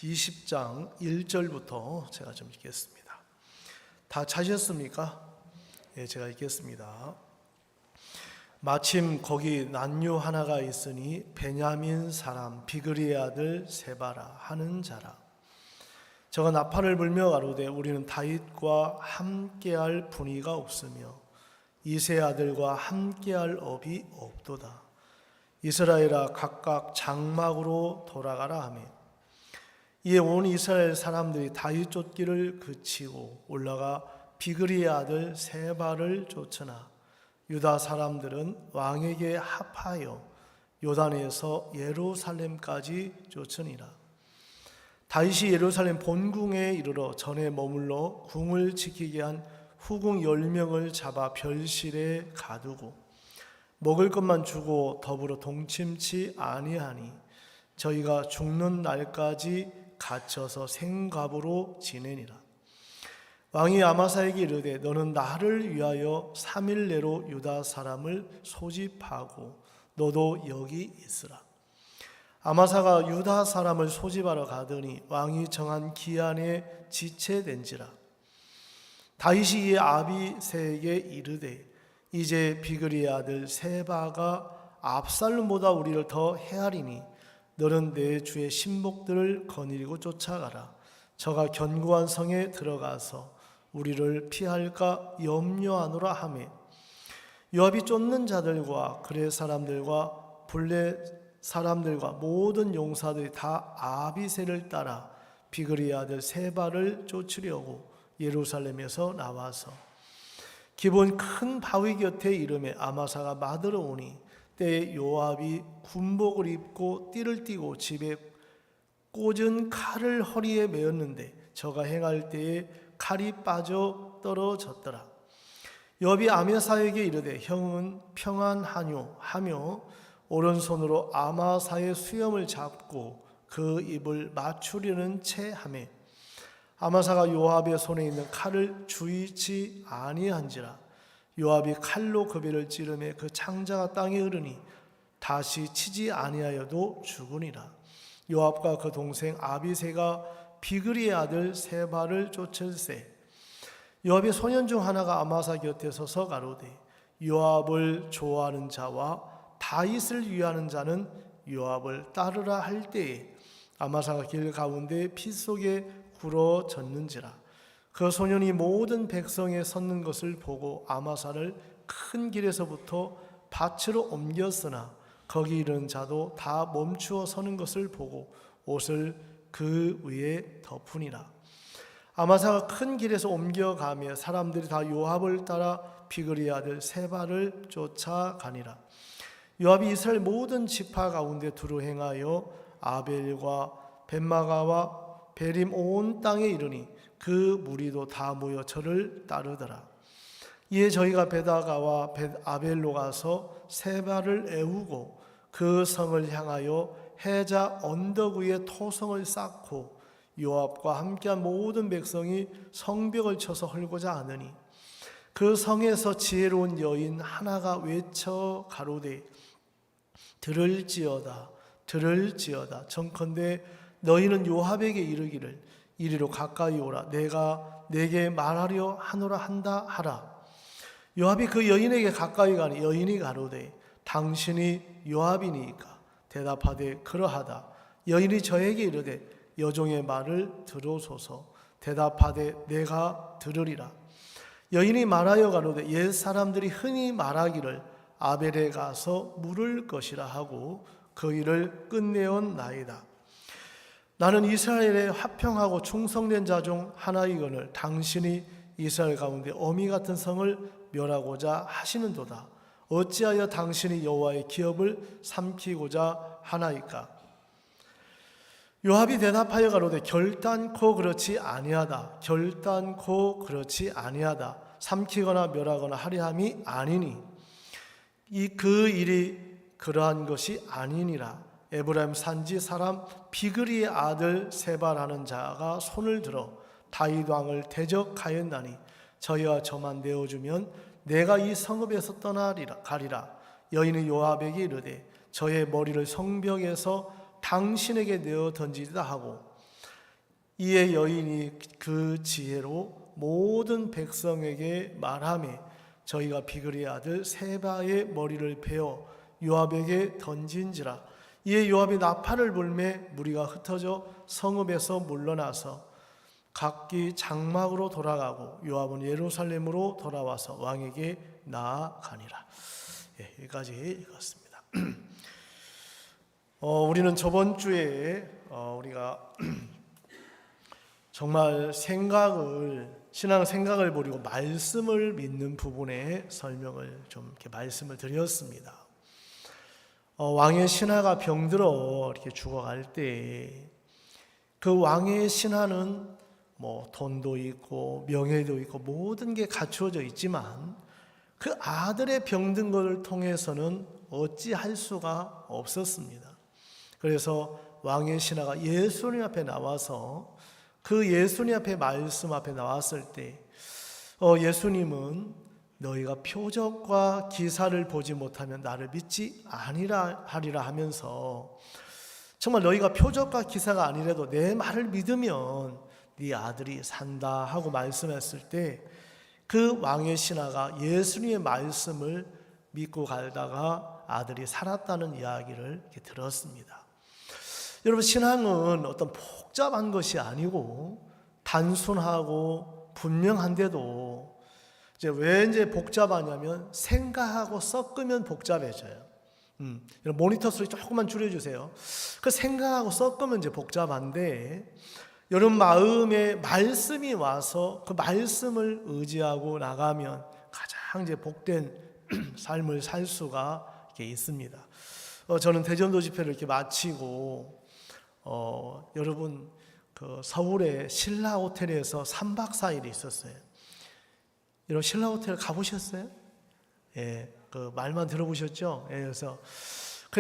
20장 1절부터 제가 좀 읽겠습니다. 다 찾으셨습니까? 예, 제가 읽겠습니다. 마침 거기 난유 하나가 있으니 베냐민 사람 비그리의 아들 세바라 하는 자라. 저가 나팔을 불며 가로되 우리는 다윗과 함께할 분이가 없으며 이세 아들과 함께할 업이 없도다. 이스라엘아 각각 장막으로 돌아가라 하며 이에 온 이스라엘 사람들이 다윗 쫓기를 그치고 올라가 비그리의 아들 세바를 쫓으나 유다 사람들은 왕에게 합하여 요단에서 예루살렘까지 쫓으니라. 다윗이 예루살렘 본궁에 이르러 전에 머물러 궁을 지키게 한 후궁 10명을 잡아 별실에 가두고 먹을 것만 주고 더불어 동침치 아니하니 저희가 죽는 날까지 갇혀서 생갑으로 지내니라. 왕이 아마사에게 이르되 너는 나를 위하여 3일 내로 유다 사람을 소집하고 너도 여기 있으라. 아마사가 유다 사람을 소집하러 가더니 왕이 정한 기한에 지체된지라. 다윗이 이에 아비새에게 이르되 이제 비그리의 아들 세바가 압살롬보다 우리를 더 헤아리니 너는 내 주의 신복들을 거느리고 쫓아가라. 저가 견고한 성에 들어가서 우리를 피할까 염려하노라 하매 요압이 쫓는 자들과 그레 사람들과 블레 사람들과 모든 용사들이 다 아비새를 따라 비그리의 아들 세바를 쫓으려고 예루살렘에서 나와서 기본 큰 바위 곁에 이름에 아마사가 맞으러 오니 때에 요압이 군복을 입고 띠를 띠고 집에 꽂은 칼을 허리에 메었는데 저가 행할 때에 칼이 빠져 떨어졌더라. 요압이 아마사에게 이르되 형은 평안하뇨 하며 오른손으로 아마사의 수염을 잡고 그 입을 맞추려는 채 하매 아마사가 요압의 손에 있는 칼을 주의치 아니한지라. 요압이 칼로 그 배를 찌르매 그 창자가 땅에 흐르니 다시 치지 아니하여도 죽으니라. 요압과 그 동생 아비새가 비그리의 아들 세바를 쫓을세 요압의 소년 중 하나가 아마사 곁에 서서 가로되 요압을 좋아하는 자와 다윗을 위하는 자는 요압을 따르라 할 때에 아마사가 길 가운데 피 속에 굴어졌는지라. 그 소년이 모든 백성에 섰는 것을 보고 아마사를 큰 길에서부터 밭으로 옮겼으나 거기 이르는 자도 다 멈추어 서는 것을 보고 옷을 그 위에 덮으니라. 아마사가 큰 길에서 옮겨가며 사람들이 다 요압을 따라 비그리의 아들 세바를 쫓아가니라. 요압이 이스라엘 모든 지파 가운데 두루 행하여 아벨과 벳마가와 베림 온 땅에 이르니 그 무리도 다 모여 저를 따르더라. 이에 저희가 베다가와 벳아벨로 가서 세바를 애우고 그 성을 향하여 해자 언덕 위에 토성을 쌓고 요압과 함께한 모든 백성이 성벽을 쳐서 헐고자 하느니 그 성에서 지혜로운 여인 하나가 외쳐 가로되 들을지어다 들을지어다 청컨대 너희는 요압에게 이르기를 이리로 가까이 오라 내가 내게 말하려 하노라 한다 하라. 요압이 그 여인에게 가까이 가니 여인이 가로되 당신이 요압이니까 대답하되 그러하다. 여인이 저에게 이르되 여종의 말을 들으소서. 대답하되 내가 들으리라. 여인이 말하여 가로되 옛 사람들이 흔히 말하기를 아벨에 가서 물을 것이라 하고 그 일을 끝내온 나이다. 나는 이스라엘의 화평하고 충성된 자 중 하나이거늘 당신이 이스라엘 가운데 어미 같은 성을 멸하고자 하시는도다. 어찌하여 당신이 여호와의 기업을 삼키고자 하나이까? 요압이 대답하여 가로되 결단코 그렇지 아니하다. 결단코 그렇지 아니하다. 삼키거나 멸하거나 하리함이 아니니 그 일이 그러한 것이 아니니라. 에브라임 산지 사람 비그리의 아들 세바라는 자가 손을 들어 다윗 왕을 대적하였나니 저희와 저만 내어주면 내가 이 성읍에서 가리라. 여인이 요압에게 이르되 저의 머리를 성벽에서 당신에게 내어 던지리다 하고 이에 여인이 그 지혜로 모든 백성에게 말하며 저희가 비그리의 아들 세바의 머리를 베어 요압에게 던진지라. 이에 요압이 나팔을 불매 무리가 흩어져 성읍에서 물러나서 각기 장막으로 돌아가고 요압은 예루살렘으로 돌아와서 왕에게 나아가니라. 여기까지 읽었습니다. 우리는 저번 주에 우리가 정말 신앙 생각을 버리고 말씀을 믿는 부분에 설명을 좀 이렇게 말씀을 드렸습니다. 왕의 신하가 병들어 이렇게 죽어갈 때 그 왕의 신하는 뭐 돈도 있고 명예도 있고 모든 게 갖추어져 있지만 그 아들의 병든 것을 통해서는 어찌할 수가 없었습니다. 그래서 왕의 신하가 예수님 앞에 나와서 그 예수님 앞에 말씀 앞에 나왔을 때 예수님은 너희가 표적과 기사를 보지 못하면 나를 믿지 아니라 하리라 하면서 정말 너희가 표적과 기사가 아니라도 내 말을 믿으면 네 아들이 산다 하고 말씀했을 때 그 왕의 신하가 예수님의 말씀을 믿고 가다가 아들이 살았다는 이야기를 이렇게 들었습니다. 여러분, 신앙은 어떤 복잡한 것이 아니고 단순하고 분명한데도 왜 복잡하냐면 생각하고 섞으면 복잡해져요. 모니터 소리 조금만 줄여주세요. 그 생각하고 섞으면 복잡한데 여러분 마음에 말씀이 와서 그 말씀을 의지하고 나가면 가장 복된 삶을 살 수가 이렇게 있습니다. 저는 대전도 집회를 이렇게 마치고 여러분 그 서울의 신라 호텔에서 3박 4일이 있었어요. 여러분 신라 호텔 가보셨어요? 예, 그 말만 들어보셨죠? 예, 그래서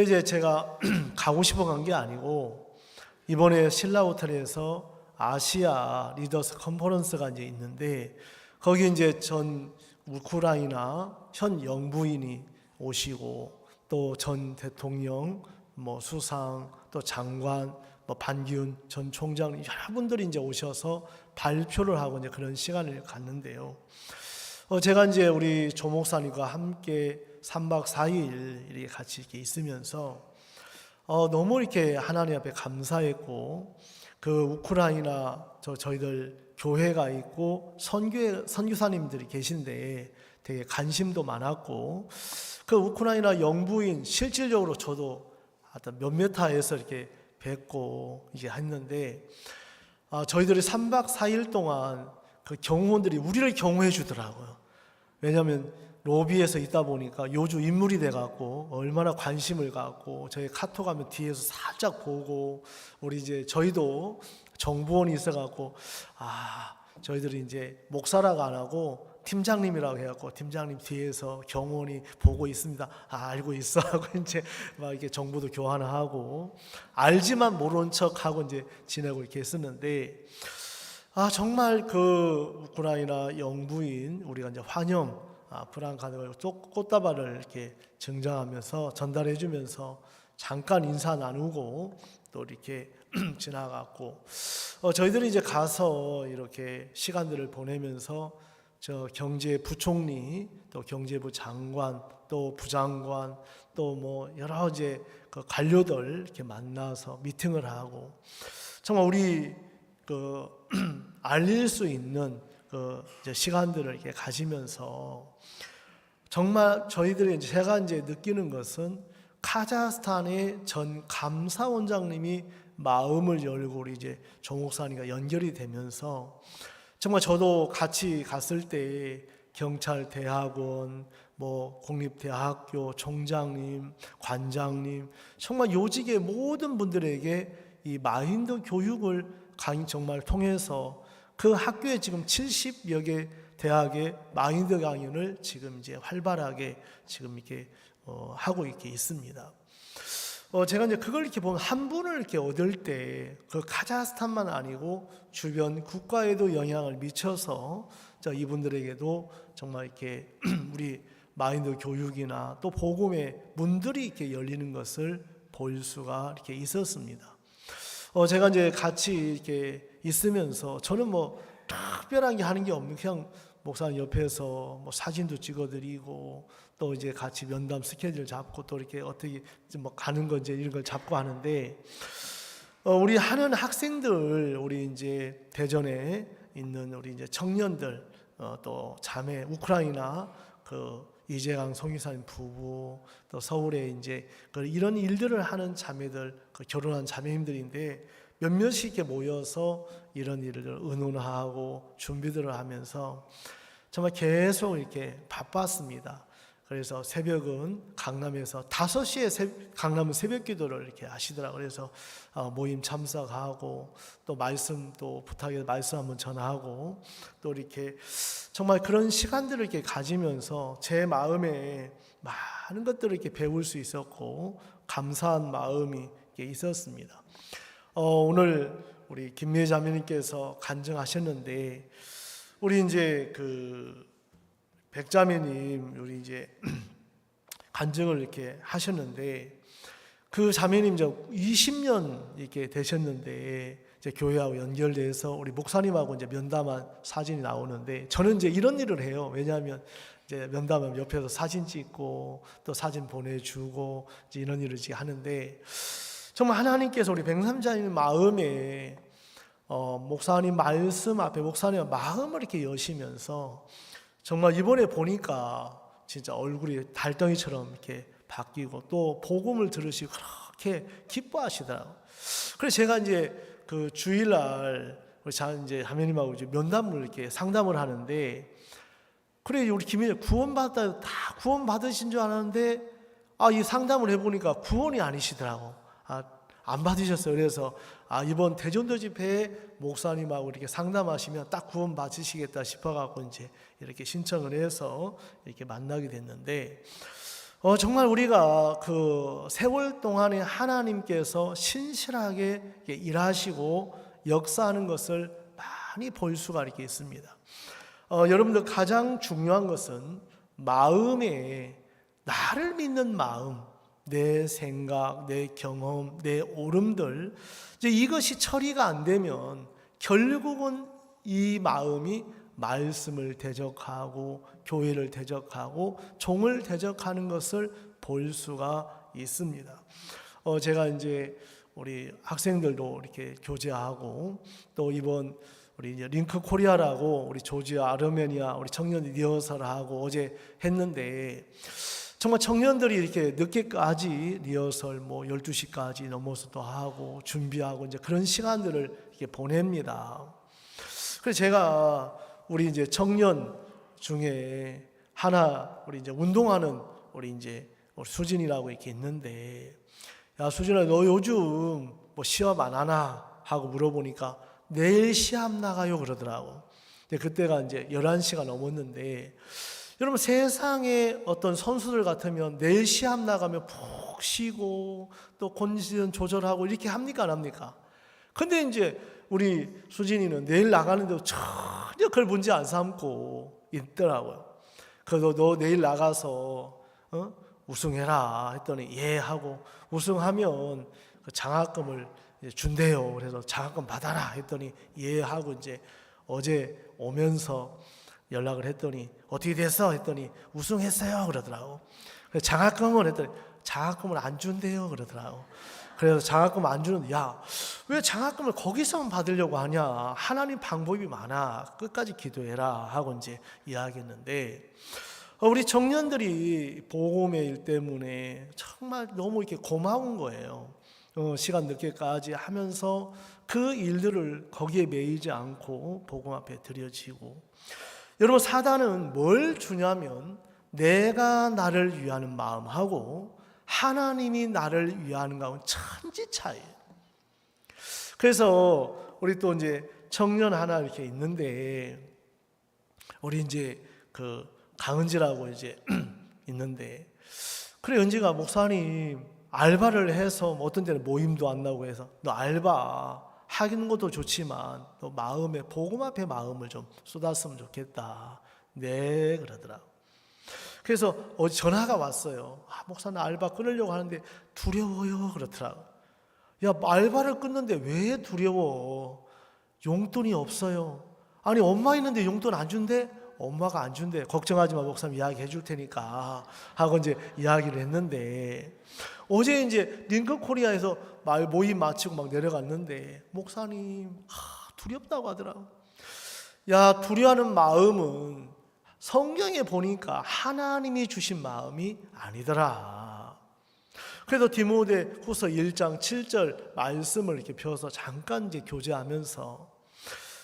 이제 제가 가고 싶어 간 게 아니고 이번에 신라 호텔에서 아시아 리더스 컨퍼런스가 이제 있는데 거기 이제 전 우크라이나 현 영부인이 오시고 또 전 대통령, 뭐 수상, 또 장관, 뭐 반기훈 전 총장 여러분들이 이제 오셔서 발표를 하고 이제 그런 시간을 갖는데요. 제가 이제 우리 조 목사님과 함께 3박 4일 이렇게 같이 이렇게 있으면서 너무 이렇게 하나님 앞에 감사했고 그 우크라이나 저희들 교회가 있고 선교사님들이 계신데 되게 관심도 많았고 그 우크라이나 영부인 실질적으로 저도 하여튼 몇몇 타에서 이렇게 뵙고 이제 했는데 저희들이 3박 4일 동안 그 경호원들이 우리를 경호해 주더라고요. 왜냐하면 로비에서 있다 보니까 요주 인물이 돼갖고 얼마나 관심을 갖고 저희 카톡 하면 뒤에서 살짝 보고 우리 이제 저희도 정보원이 있어갖고 저희들이 이제 목사라고 안 하고 팀장님이라고 해갖고 팀장님 뒤에서 경호원이 보고 있습니다. 알고 있어 하고 이제 막 이렇게 정보도 교환하고 알지만 모른 척하고 이제 지내고 이렇게 했었는데 정말 그 우크라이나 영부인 우리가 이제 환영 브랑카드가 꽃다발을 이렇게 증정하면서 전달해주면서 잠깐 인사 나누고 또 이렇게 지나갔고 저희들이 이제 가서 이렇게 시간들을 보내면서 저 경제부총리 또 경제부 장관 또 부장관 또 뭐 여러 이제 그 관료들 이렇게 만나서 미팅을 하고 정말 우리 그 알릴 수 있는 그 이제 시간들을 이렇게 가지면서 정말 저희들이 제가 이제 느끼는 것은 카자흐스탄의 전 감사원장님이 마음을 열고 우리 이제 조 목사님과 연결이 되면서 정말 저도 같이 갔을 때 경찰 대학원, 뭐 공립대학교 총장님, 관장님 정말 요직의 모든 분들에게 이 마인드 교육을 정말 통해서 그 학교에 지금 70여 개 대학의 마인드 강연을 지금 이제 활발하게 지금 이렇게 하고 이렇게 있습니다. 제가 이제 그걸 이렇게 보면 한 분을 이렇게 얻을 때 그 카자흐스탄만 아니고 주변 국가에도 영향을 미쳐서 이분들에게도 정말 이렇게 우리 마인드 교육이나 또 복음의 문들이 이렇게 열리는 것을 볼 수가 이렇게 있었습니다. 제가 이제 같이 이렇게 있으면서 저는 뭐 특별한 게 하는 게 없는, 그냥 목사님 옆에서 뭐 사진도 찍어드리고 또 이제 같이 면담 스케줄 잡고 또 이렇게 어떻게 뭐 가는 거 이제 이런 걸 잡고 하는데, 우리 하는 학생들, 우리 이제 대전에 있는 우리 이제 청년들, 또 자매, 우크라이나 그 이재강 송이사님 부부, 또 서울에 이제 이런 일들을 하는 자매들, 그 결혼한 자매님들인데 몇몇이 이렇게 모여서 이런 일을 의논하고 준비들을 하면서 정말 계속 이렇게 바빴습니다. 그래서 새벽은 강남에서 5시에 강남은 새벽 기도를 이렇게 하시더라고요. 그래서 모임 참석하고 또 말씀 또 부탁해서 말씀 한번 전하고 또 이렇게 정말 그런 시간들을 이렇게 가지면서 제 마음에 많은 것들을 이렇게 배울 수 있었고 감사한 마음이 있었습니다. 오늘 우리 김미애 자매님께서 간증하셨는데, 우리 이제 그 백자매님 우리 이제 간증을 이렇게 하셨는데, 그 자매님 이제 20년 이렇게 되셨는데 이제 교회하고 연결돼서 우리 목사님하고 이제 면담한 사진이 나오는데, 저는 이제 이런 일을 해요. 왜냐하면 이제 면담하면 옆에서 사진 찍고 또 사진 보내주고 이제 이런 일을 이제 하는데, 정말 하나님께서 우리 백삼자님 마음에 목사님 말씀 앞에 목사님 마음을 이렇게 여시면서 정말 이번에 보니까 진짜 얼굴이 달덩이처럼 이렇게 바뀌고 또 복음을 들으시고 그렇게 기뻐하시더라고요. 그래서 제가 이제 그 주일날 우리 이제 하면님하고 이제 면담을 이렇게 상담을 하는데, 그래 우리 김민재 구원받다 다 구원 받으신 줄 알았는데 이 상담을 해보니까 구원이 아니시더라고. 안 받으셨어요. 그래서 이번 대전도 집회에 목사님하고 이렇게 상담하시면 딱 구원 받으시겠다 싶어갖고 이제 이렇게 신청을 해서 이렇게 만나게 됐는데, 정말 우리가 그 세월 동안에 하나님께서 신실하게 일하시고 역사하는 것을 많이 볼 수가 이렇게 있습니다. 여러분들 가장 중요한 것은 마음에 나를 믿는 마음, 내 생각, 내 경험, 내 오름들, 이제 이것이 처리가 안 되면 결국은 이 마음이 말씀을 대적하고 교회를 대적하고 종을 대적하는 것을 볼 수가 있습니다. 제가 이제 우리 학생들도 이렇게 교제하고 또 이번 우리 이제 링크 코리아라고 우리 조지아, 아르메니아 우리 청년 리허설을 하고 어제 했는데, 정말 청년들이 이렇게 늦게까지 리허설 12시까지 넘어서도 하고 준비하고 이제 그런 시간들을 이렇게 보냅니다. 그래서 제가 우리 이제 청년 중에 하나 우리 이제 운동하는 우리 이제 수진이라고 이렇게 있는데, 야 수진아 너 요즘 시험 안 하나 하고 물어보니까 내일 시합 나가요 그러더라고. 근데 그때가 이제 11시가 넘었는데, 여러분 세상에 어떤 선수들 같으면 내일 시합 나가면 푹 쉬고 또 컨디션 조절하고 이렇게 합니까 안 합니까? 근데 이제 우리 수진이는 내일 나가는데 전혀 그걸 문제 안 삼고 있더라고요. 그래서 너 내일 나가서 우승해라 했더니 예 하고, 우승하면 그 장학금을 준대요. 그래서 장학금 받아라 했더니 예 하고, 이제 어제 오면서 연락을 했더니 어떻게 됐어? 했더니 우승했어요 그러더라고. 그래서 장학금을 했더니 장학금을 안 준대요 그러더라고. 그래서 장학금 안 주는데, 야 왜 장학금을 거기서만 받으려고 하냐, 하나님 방법이 많아, 끝까지 기도해라 하고 이제 이야기했는데, 우리 청년들이 복음의 일 때문에 정말 너무 이렇게 고마운 거예요. 시간 늦게까지 하면서 그 일들을 거기에 매이지 않고 복음 앞에 드려지고, 여러분 사단은 뭘 주냐면 내가 나를 위하는 마음하고 하나님이 나를 위하는 가운데 천지 차이예요. 그래서 우리 또 이제 청년 하나 이렇게 있는데, 우리 이제 그 강은지라고 이제 있는데, 그래 은지가 목사님 알바를 해서 어떤 데는 모임도 안 나오고 해서 너 알바 하는 것도 좋지만 또 마음에 복음 앞에 마음을 좀 쏟았으면 좋겠다. 네 그러더라고. 그래서 어제 전화가 왔어요. 목사님 알바 끊으려고 하는데 두려워요 그렇더라고. 야 알바를 끊는데 왜 두려워? 용돈이 없어요. 아니 엄마 있는데 용돈 안 준대? 엄마가 안 준대. 걱정하지 마, 목사님 이야기 해줄 테니까 하고 이제 이야기를 했는데, 어제 이제 링컨 코리아에서 모임 마치고 막 내려갔는데 목사님 두렵다고 하더라고. 야, 두려워하는 마음은 성경에 보니까 하나님이 주신 마음이 아니더라. 그래서 디모데 후서 1장 7절 말씀을 이렇게 펴서 잠깐 이제 교제하면서,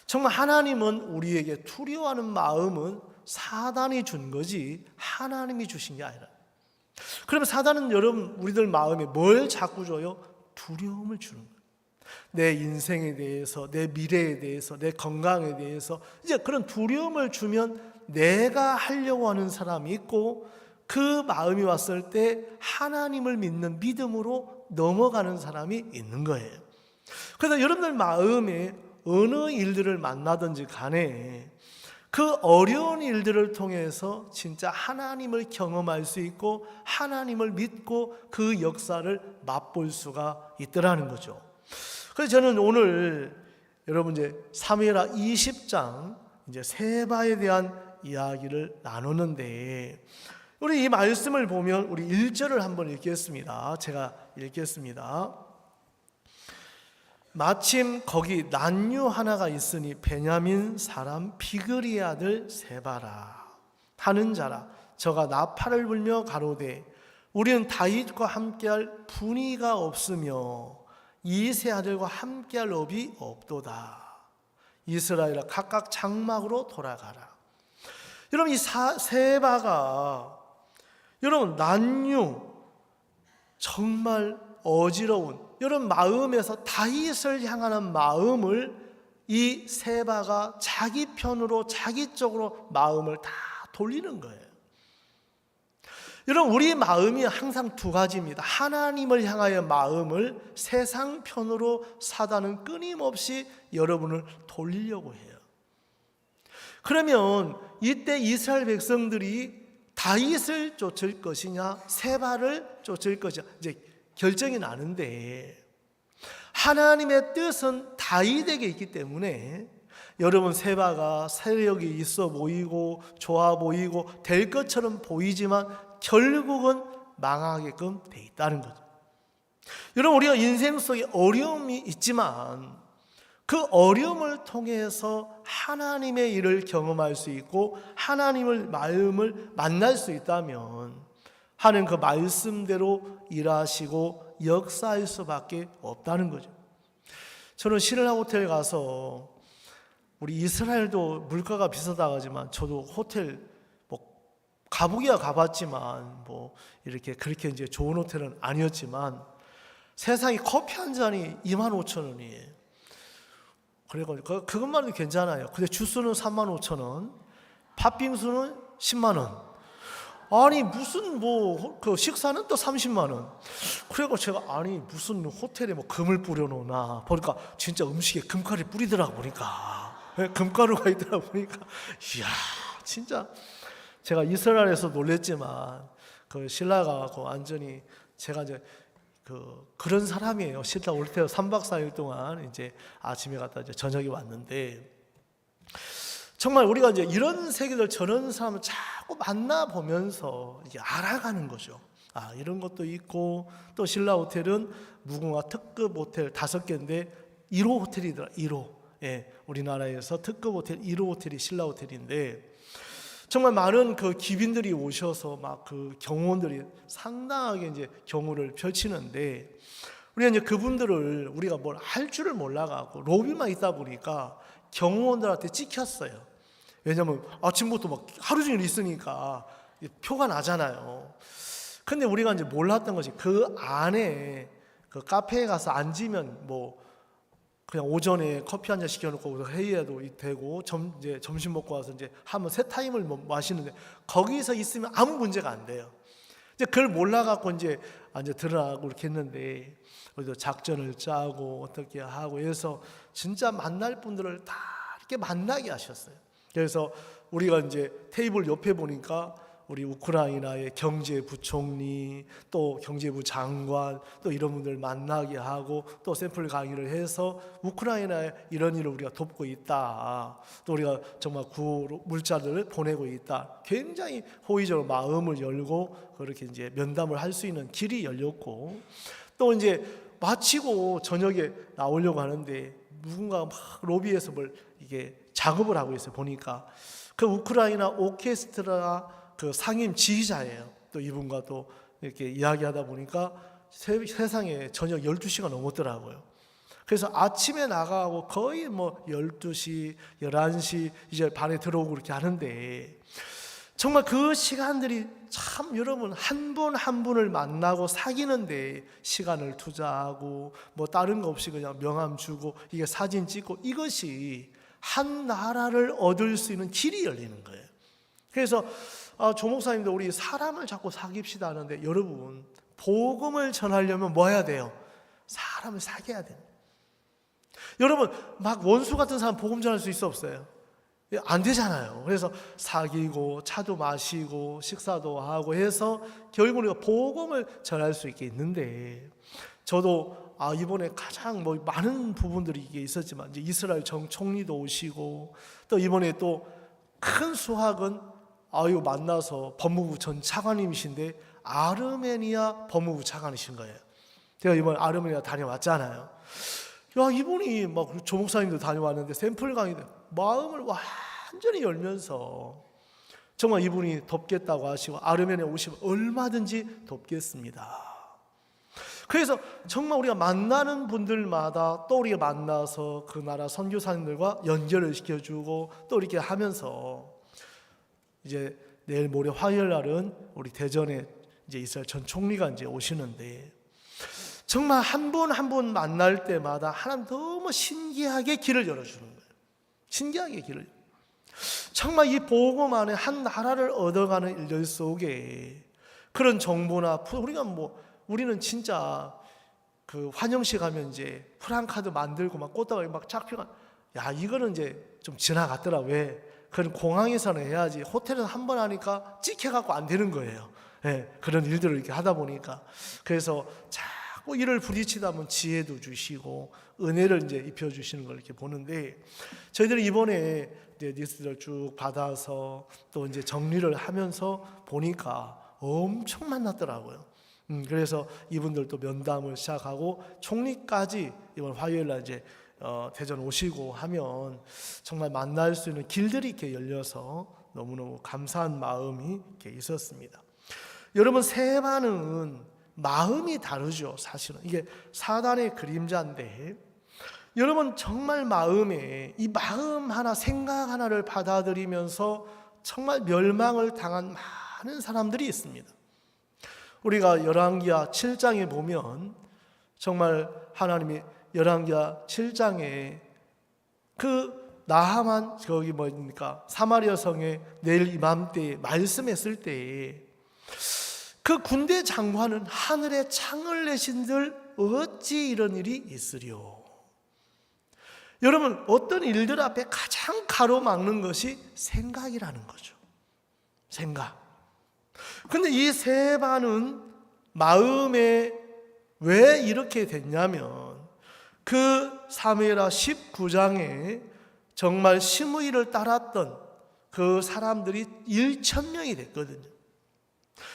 정말 하나님은 우리에게 두려워하는 마음은 사단이 준 거지 하나님이 주신 게 아니라. 그러면 사단은 여러분 우리들 마음에 뭘 자꾸 줘요? 두려움을 주는 거예요. 내 인생에 대해서, 내 미래에 대해서, 내 건강에 대해서 이제 그런 두려움을 주면 내가 하려고 하는 사람이 있고, 그 마음이 왔을 때 하나님을 믿는 믿음으로 넘어가는 사람이 있는 거예요. 그래서 여러분들 마음에 어느 일들을 만나든지 간에 그 어려운 일들을 통해서 진짜 하나님을 경험할 수 있고 하나님을 믿고 그 역사를 맛볼 수가 있더라는 거죠. 그래서 저는 오늘 여러분 이제 사무엘하 20장 이제 세바에 대한 이야기를 나누는데, 우리 이 말씀을 보면 우리 1절을 한번 읽겠습니다. 제가 읽겠습니다. 마침 거기 난유 하나가 있으니 베냐민 사람 비그리의 아들 세바라 하는 자라. 저가 나팔을 불며 가로되 우리는 다윗과 함께할 분이가 없으며 이 세 아들과 함께할 업이 없도다. 이스라엘아 각각 장막으로 돌아가라. 여러분 이 세바가 여러분 난유, 정말 어지러운 여러분 마음에서 다윗을 향하는 마음을 이 세바가 자기 편으로 자기 쪽으로 마음을 다 돌리는 거예요. 여러분 우리 마음이 항상 두 가지입니다. 하나님을 향하여 마음을 세상 편으로 사단은 끊임없이 여러분을 돌리려고 해요. 그러면 이때 이스라엘 백성들이 다윗을 쫓을 것이냐 세바를 쫓을 것이냐 이제 결정이 나는데, 하나님의 뜻은 다윗에게 있기 때문에 여러분 세바가 세력이 있어 보이고 좋아 보이고 될 것처럼 보이지만 결국은 망하게끔 돼 있다는 거죠. 여러분 우리가 인생 속에 어려움이 있지만 그 어려움을 통해서 하나님의 일을 경험할 수 있고 하나님을 마음을 만날 수 있다면 하는 그 말씀대로 일하시고 역사할 수밖에 없다는 거죠. 저는 신라 호텔 가서, 우리 이스라엘도 물가가 비싸다고 하지만 저도 호텔 가보기야 가봤지만 이렇게 그렇게 이제 좋은 호텔은 아니었지만 세상에 커피 한 잔이 25,000원이에요. 그리고 그것만도 괜찮아요. 근데 주스는 35,000원, 팥빙수는 10만 원. 아니 무슨 그 식사는 또 30만 원. 그리고 제가 아니 무슨 호텔에 금을 뿌려놓나 보니까 진짜 음식에 금가루 뿌리더라고 보니까, 금가루가 있더라고 보니까, 이야 진짜 제가 이스라엘에서 놀랬지만 그 신라가 완전히 제가 이제 그런 사람이에요. 신라 올 때 3박 4일 동안 이제 아침에 갔다 이제 저녁에 왔는데, 정말 우리가 이제 이런 세계들 저런 사람을 자꾸 만나보면서 이제 알아가는 거죠. 이런 것도 있고, 또 신라 호텔은 무궁화 특급 호텔 5개인데 1호 호텔이더라. 1호. 예, 우리나라에서 특급 호텔 1호 호텔이 신라 호텔인데, 정말 많은 그 기빈들이 오셔서 막 그 경호원들이 상당하게 이제 경호를 펼치는데, 우리가 이제 그분들을 우리가 뭘 할 줄을 몰라가고 로비만 있다 보니까 경호원들한테 찍혔어요. 왜냐면 아침부터 막 하루 종일 있으니까 표가 나잖아요. 근데 우리가 이제 몰랐던 것이 그 안에 그 카페에 가서 앉으면 그냥 오전에 커피 한 잔 시켜놓고 회의해도 되고 이제 점심 먹고 와서 이제 한번 세 타임을 마시는데 거기서 있으면 아무 문제가 안 돼요. 이제 그걸 몰라갖고 이제 들어가고 이렇게 했는데, 우리도 작전을 짜고 어떻게 하고 해서 진짜 만날 분들을 다 이렇게 만나게 하셨어요. 그래서 우리가 이제 테이블 옆에 보니까 우리 우크라이나의 경제부총리 또 경제부 장관 또 이런 분들 만나게 하고 또 샘플 강의를 해서 우크라이나에 이런 일을 우리가 돕고 있다. 또 우리가 정말 구호 물자들을 보내고 있다. 굉장히 호의적으로 마음을 열고 그렇게 이제 면담을 할 수 있는 길이 열렸고 또 이제 마치고 저녁에 나오려고 하는데 누군가 막 로비에서 뭘 이게 작업을 하고 있어요. 보니까 그 우크라이나 오케스트라 그 상임 지휘자예요. 또 이분과 또 이렇게 이야기하다 보니까 세상에 저녁 12시가 넘었더라고요. 그래서 아침에 나가고 거의 뭐 12시, 11시 이제 반에 들어오고 그렇게 하는데 정말 그 시간들이 참 여러분 한 분 한 분을 만나고 사귀는데 시간을 투자하고 뭐 다른 거 없이 그냥 명함 주고 이게 사진 찍고 이것이 한 나라를 얻을 수 있는 길이 열리는 거예요. 그래서 조 목사님도 우리 사람을 자꾸 사귀읍시다 하는데 여러분 복음을 전하려면 뭐 해야 돼요? 사람을 사귀어야 돼요. 여러분 막 원수 같은 사람 복음 전할 수 있어 없어요? 안 되잖아요. 그래서 사귀고 차도 마시고 식사도 하고 해서 결국은 우리가 복음을 전할 수 있게 있는데 저도 이번에 가장 뭐 많은 부분들이 이게 있었지만 이제 이스라엘 총리도 오시고 또 이번에 또 큰 수확은 이거 만나서 법무부 전 차관님이신데 아르메니아 법무부 차관이신 거예요. 제가 이번에 아르메니아 다녀왔잖아요. 야, 이분이 막 조 목사님도 다녀왔는데 샘플 강의도 마음을 완전히 열면서 정말 이분이 돕겠다고 하시고 아르메니아 오시면 얼마든지 돕겠습니다. 그래서 정말 우리가 만나는 분들마다 또 우리가 만나서 그 나라 선교사님들과 연결을 시켜주고 또 이렇게 하면서 이제 내일 모레 화요일 날은 우리 대전에 이제 이스라엘 전 총리가 이제 오시는데 정말 한 분 한 분 만날 때마다 하나님 너무 신기하게 길을 열어주는 거예요. 신기하게 길을. 정말 이 복음 안에 한 나라를 얻어가는 일들 속에 그런 정보나 우리는 진짜 그 환영식 하면 이제 프랑카드 만들고 막 꽃다발 막 작표가 이거는 이제 좀 지나갔더라. 왜? 그런 공항에서는 해야지 호텔에서 한 번 하니까 찍혀갖고 안 되는 거예요. 그런 일들을 이렇게 하다 보니까 그래서 자꾸 일을 부딪히다 보면 지혜도 주시고 은혜를 이제 입혀주시는 걸 이렇게 보는데 저희들이 이번에 이제 리스트를 쭉 받아서 또 이제 정리를 하면서 보니까 엄청 만났더라고요. 그래서 이분들도 면담을 시작하고 총리까지 이번 화요일 날 이제 대전 오시고 하면 정말 만날 수 있는 길들이 이렇게 열려서 너무너무 감사한 마음이 이렇게 있었습니다. 여러분 세바는 마음이 다르죠. 사실은 이게 사단의 그림자인데 여러분 정말 마음에 이 마음 하나 생각 하나를 받아들이면서 정말 멸망을 당한 많은 사람들이 있습니다. 우리가 열왕기하 7장에 보면 정말 하나님이 열왕기하 7장에 그 나하만 거기 사마리아 성에 내일 이맘때에 말씀했을 때에 그 군대 장관은 하늘에 창을 내신들 어찌 이런 일이 있으리요. 여러분 어떤 일들 앞에 가장 가로막는 것이 생각이라는 거죠. 생각. 근데 이 세바는 마음에 왜 이렇게 됐냐면 그 사무엘하 19장에 정말 시므이를 따랐던 그 사람들이 1,000명이 됐거든요.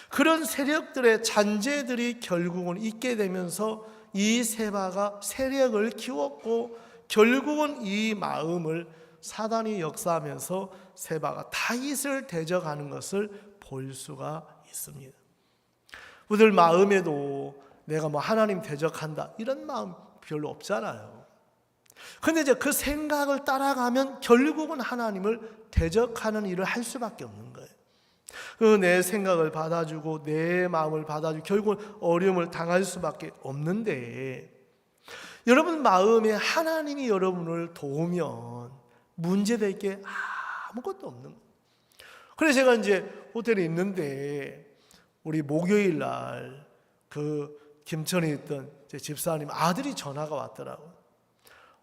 그런 세력들의 잔재들이 결국은 있게 되면서 이 세바가 세력을 키웠고 결국은 이 마음을 사단이 역사하면서 세바가 다윗을 대적하는 것을 볼 수가 있습니다. 우리들 마음에도 내가 하나님 대적한다 이런 마음 별로 없잖아요. 근데 이제 그 생각을 따라가면 결국은 하나님을 대적하는 일을 할 수밖에 없는 거예요. 내 생각을 받아주고 내 마음을 받아주고 결국은 어려움을 당할 수밖에 없는데 여러분 마음에 하나님이 여러분을 도우면 문제될 게 아무것도 없는 거예요. 그래서 제가 이제 호텔에 있는데 우리 목요일 날 그 김천에 있던 제 집사님 아들이 전화가 왔더라고요.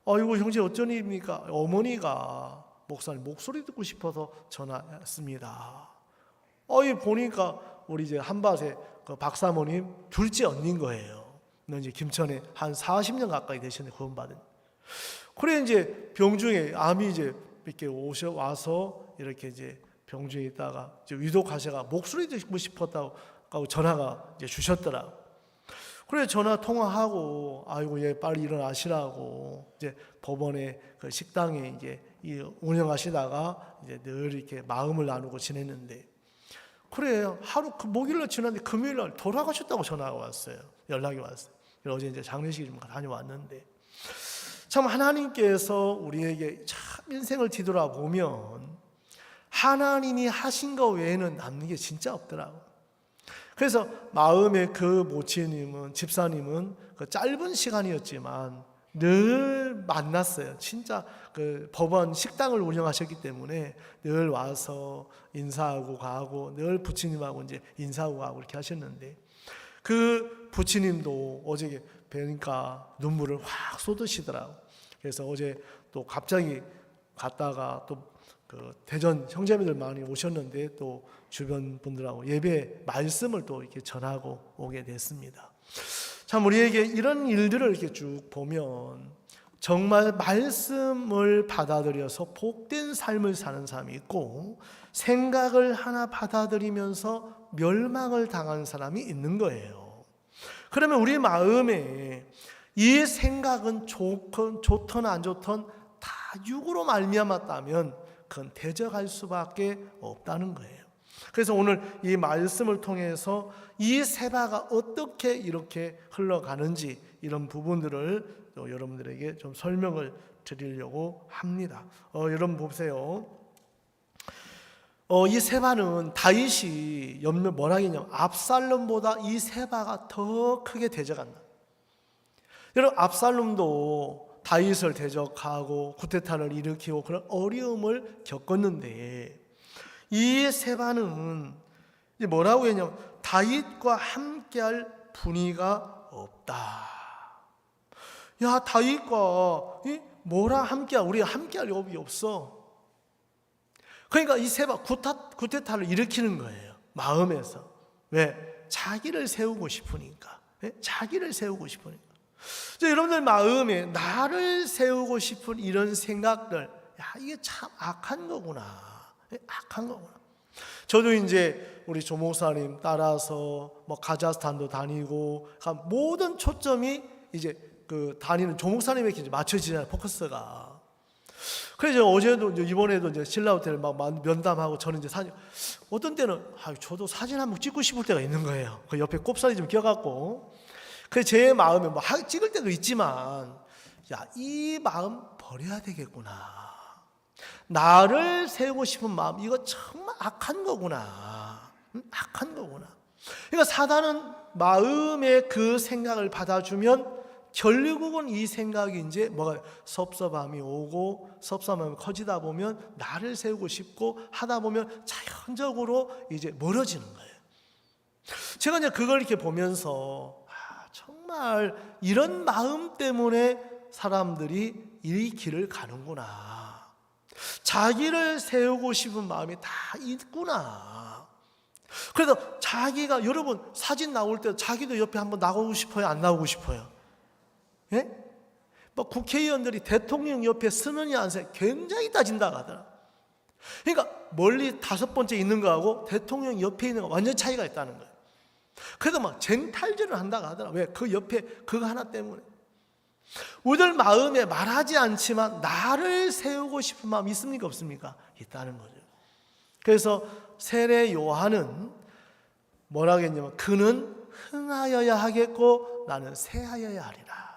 이거 형제 어쩐 일입니까? 어머니가 목사님 목소리 듣고 싶어서 전화했습니다. 이 보니까 우리 이제 한밭에 그 박사모님 둘째 언니인 거예요. 이제 김천에 한 40년 가까이 되셨네, 구원받은. 그래 이제 병중에 암이 이제 이렇게 와서 이렇게 이제 병중에 있다가 이제 위독하셔가 목소리 듣고 싶었다고 전화가 이제 주셨더라고. 그래 전화 통화하고 아이고 얘 빨리 일어나시라고 이제 법원에 그 식당에 이제 운영하시다가 이제 늘 이렇게 마음을 나누고 지냈는데, 그래 하루 그 목요일날 지났는데 금요일날 돌아가셨다고 전화가 왔어요. 연락이 왔어요. 어제 이제 장례식을 좀 다녀왔는데, 참 하나님께서 우리에게 참 인생을 뒤돌아보면 하나님이 하신 거 외에는 남는 게 진짜 없더라고. 그래서 마음의 그 모친님은, 집사님은 그 짧은 시간이었지만 늘 만났어요. 진짜 그 법원 식당을 운영하셨기 때문에 늘 와서 인사하고 가고, 늘 부처님하고 이제 인사하고 가고 이렇게 하셨는데, 그 부처님도 어제 뵈니까 눈물을 확 쏟으시더라고. 그래서 어제 또 갑자기 갔다가 또 그 대전 형제님들 많이 오셨는데 또 주변 분들하고 예배 말씀을 또 이렇게 전하고 오게 됐습니다. 참 우리에게 이런 일들을 이렇게 쭉 보면 정말 말씀을 받아들여서 복된 삶을 사는 사람이 있고, 생각을 하나 받아들이면서 멸망을 당한 사람이 있는 거예요. 그러면 우리 마음에 이 생각은 좋든 안 좋든 다 육으로 말미암았다면 그건 대적할 수밖에 없다는 거예요. 그래서 오늘 이 말씀을 통해서 이 세바가 어떻게 이렇게 흘러가는지 이런 부분들을 또 여러분들에게 좀 설명을 드리려고 합니다. 여러분 보세요. 이 세바는 다윗이 뭐라 했냐면 압살롬보다 이 세바가 더 크게 대적한다. 여러분 압살롬도 다윗을 대적하고 쿠데타를 일으키고 그런 어려움을 겪었는데, 이 세바는 뭐라고 했냐면 다윗과 함께할 분위가 없다. 야, 다윗과 뭐라 함께할, 우리가 함께할 법이 없어. 그러니까 이 세바 쿠데타를 일으키는 거예요, 마음에서. 왜? 자기를 세우고 싶으니까. 자기를 세우고 싶으니까. 여러분들 마음에 나를 세우고 싶은 이런 생각들, 이게 참 악한 거구나. 악한 거구나. 저도 이제 우리 조목사님 따라서 카자흐스탄도 다니고, 모든 초점이 이제 그 다니는 조목사님에게 이제 맞춰지잖아요, 포커스가. 그래서 어제도 이번에도 이제 신라 호텔을 막 면담하고, 저는 이제 사진, 어떤 때는 저도 사진 한번 찍고 싶을 때가 있는 거예요. 그 옆에 꼽사리 좀 껴갖고. 그래서 제 마음에 찍을 때도 있지만, 이 마음 버려야 되겠구나. 나를 세우고 싶은 마음, 이거 정말 악한 거구나. 악한 거구나. 그러니까 사단은 마음의 그 생각을 받아주면 결국은 이 생각이 이제 섭섭함이 오고, 섭섭함이 커지다 보면 나를 세우고 싶고 하다 보면 자연적으로 이제 멀어지는 거예요. 제가 이제 그걸 이렇게 보면서 정말 이런 마음 때문에 사람들이 이 길을 가는구나. 자기를 세우고 싶은 마음이 다 있구나. 그래서 자기가, 여러분 사진 나올 때 자기도 옆에 한번 나오고 싶어요, 안 나오고 싶어요? 예? 국회의원들이 대통령 옆에 서느니 안 서느니 굉장히 따진다고 하더라. 그러니까 멀리 5번째 있는 거하고 대통령 옆에 있는 거 완전 차이가 있다는 거예요. 그래도 쟁탈전을 한다고 하더라. 왜? 그 옆에 그거 하나 때문에. 우리들 마음에 말하지 않지만 나를 세우고 싶은 마음이 있습니까, 없습니까? 있다는 거죠. 그래서 세례 요한은 뭐라 하겠냐면 그는 흥하여야 하겠고 나는 쇠하여야 하리라.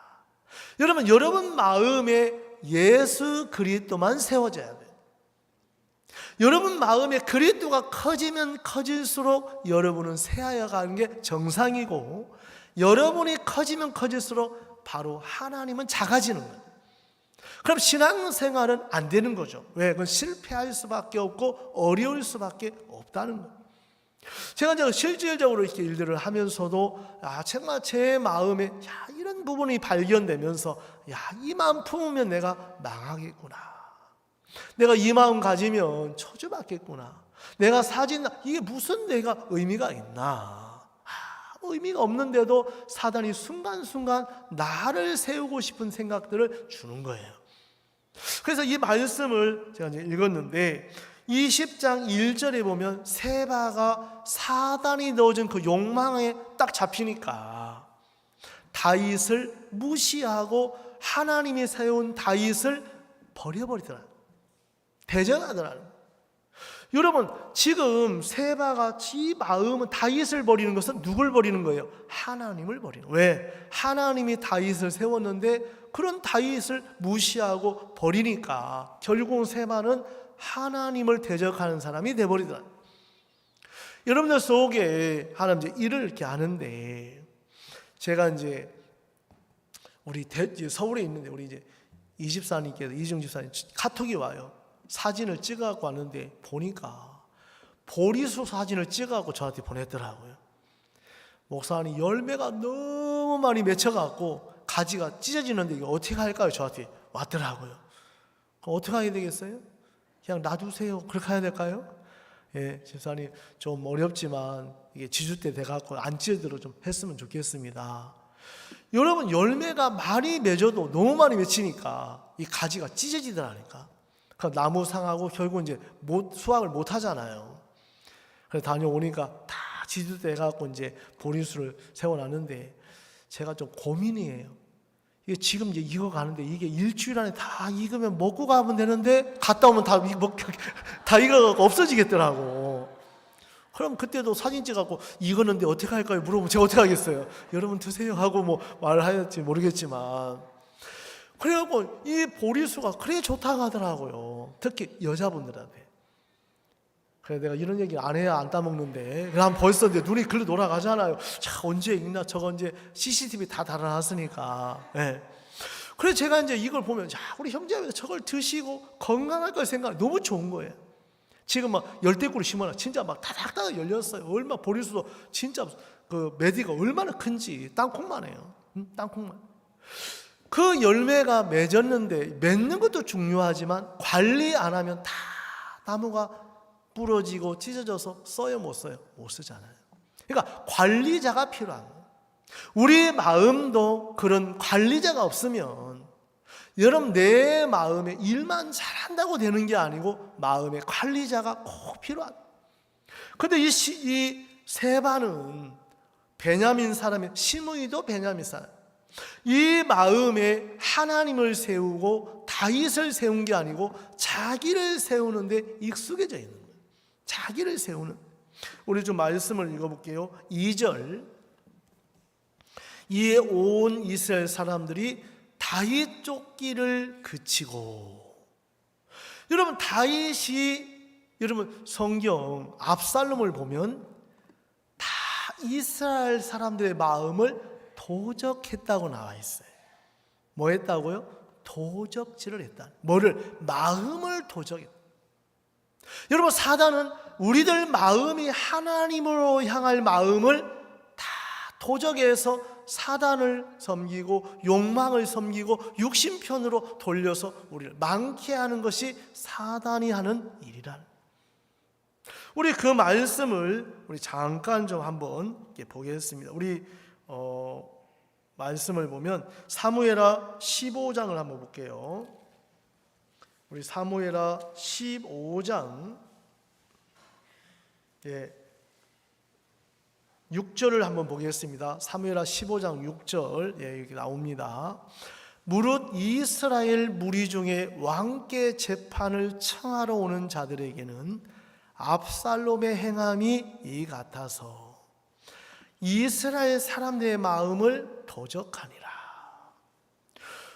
여러분 마음에 예수 그리스도만 세워져야 돼요. 여러분 마음에 그리스도가 커지면 커질수록 여러분은 쇠하여 가는 게 정상이고, 여러분이 커지면 커질수록 바로 하나님은 작아지는 거예요. 그럼 신앙생활은 안 되는 거죠. 왜? 그건 실패할 수밖에 없고 어려울 수밖에 없다는 거예요. 제가 이제 실질적으로 이렇게 일들을 하면서도 정말 제 마음에 이런 부분이 발견되면서 이 마음 품으면 내가 망하겠구나. 내가 이 마음 가지면 저주받겠구나. 내가 사진 이게 무슨 내가 의미가 있나? 의미가 없는데도 사단이 순간순간 나를 세우고 싶은 생각들을 주는 거예요. 그래서 이 말씀을 제가 이제 읽었는데 20장 1절에 보면 세바가 사단이 넣어준 그 욕망에 딱 잡히니까 다윗을 무시하고 하나님이 세운 다윗을 버려버리더라. 대적하더라. 여러분, 지금 세바가 지 마음은 다윗을 버리는 것은 누굴 버리는 거예요? 하나님을 버리는 거예요. 왜? 하나님이 다윗을 세웠는데 그런 다윗을 무시하고 버리니까 결국은 세바는 하나님을 대적하는 사람이 돼버리더라. 여러분들 속에 하나님 이제 일을 이렇게 하는데 제가 이제 우리 서울에 있는데 우리 이제 이집사님께서 이중 집사님 카톡이 와요. 사진을 찍어갖고 왔는데 보니까 보리수 사진을 찍어갖고 저한테 보냈더라고요. 목사님 열매가 너무 많이 맺혀갖고 가지가 찢어지는데 이거 어떻게 할까요? 저한테 왔더라고요. 그럼 어떻게 하게 되겠어요? 그냥 놔두세요. 그렇게 해야 될까요? 예, 집사님 좀 어렵지만 이게 지주 때 돼갖고 안 찢어지도록 좀 했으면 좋겠습니다. 여러분 열매가 많이 맺어도 너무 많이 맺히니까 이 가지가 찢어지더라니까. 그 나무 상하고 결국 이제 수확을 못 하잖아요. 그래서 다녀오니까 다 지주대 해갖고 이제 보리수를 세워놨는데 제가 좀 고민이에요. 이게 지금 이제 익어가는데 이게 일주일 안에 다 익으면 먹고 가면 되는데 갔다 오면 다 익어갖고 없어지겠더라고. 그럼 그때도 사진 찍어갖고 익었는데 어떻게 할까요? 물어보면 제가 어떻게 하겠어요? 여러분 드세요 하고 뭐 말을 할지 모르겠지만 그래갖고 이 보리수가 그래 좋다고 하더라고요. 특히 여자분들한테. 그래 내가 이런 얘기 안 해야 안 따먹는데 난 벌써 이제 눈이 글로 돌아가잖아요. 자 언제 읽나 저거 이제 CCTV 다 달아놨으니까. 네. 그래서 제가 이제 이걸 보면 자 우리 형제들 저걸 드시고 건강할 걸 생각 너무 좋은 거예요. 지금 막 열대꿀을 심어놔 진짜 막 다닥다닥 열렸어요. 얼마 보리수도 진짜 그 메디가 얼마나 큰지 땅콩만 해요. 땅콩만. 그 열매가 맺었는데 맺는 것도 중요하지만 관리 안 하면 다 나무가 부러지고 찢어져서 써요 못 써요? 못 쓰잖아요. 그러니까 관리자가 필요한 거예요. 우리 마음도 그런 관리자가 없으면 여러분 내 마음에 일만 잘한다고 되는 게 아니고 마음의 관리자가 꼭 필요한 거예요. 그런데 이 세바는 베냐민 사람의 시므이도 베냐민 사람 이 마음에 하나님을 세우고 다윗을 세운 게 아니고 자기를 세우는데 익숙해져 있는 거예요. 자기를 세우는. 우리 좀 말씀을 읽어볼게요. 2절 이에 온 이스라엘 사람들이 다윗 쫓기를 그치고. 여러분 다윗이 여러분 성경 압살롬을 보면 다 이스라엘 사람들의 마음을 도적했다고 나와 있어요. 뭐 했다고요? 도적질을 했다. 뭐를? 마음을 도적했다. 여러분 사단은 우리들 마음이 하나님으로 향할 마음을 다 도적해서 사단을 섬기고 욕망을 섬기고 육신편으로 돌려서 우리를 망케 하는 것이 사단이 하는 일이란. 우리 그 말씀을 우리 잠깐 좀 한번 보겠습니다. 우리 말씀을 보면 사무엘하 15장을 한번 볼게요. 우리 사무엘하 15장 6절을 한번 보겠습니다. 사무엘하 15장 6절 여기 나옵니다. 무릇 이스라엘 무리 중에 왕께 재판을 청하러 오는 자들에게는 압살롬의 행함이 이 같아서 이스라엘 사람들의 마음을 도적하니라.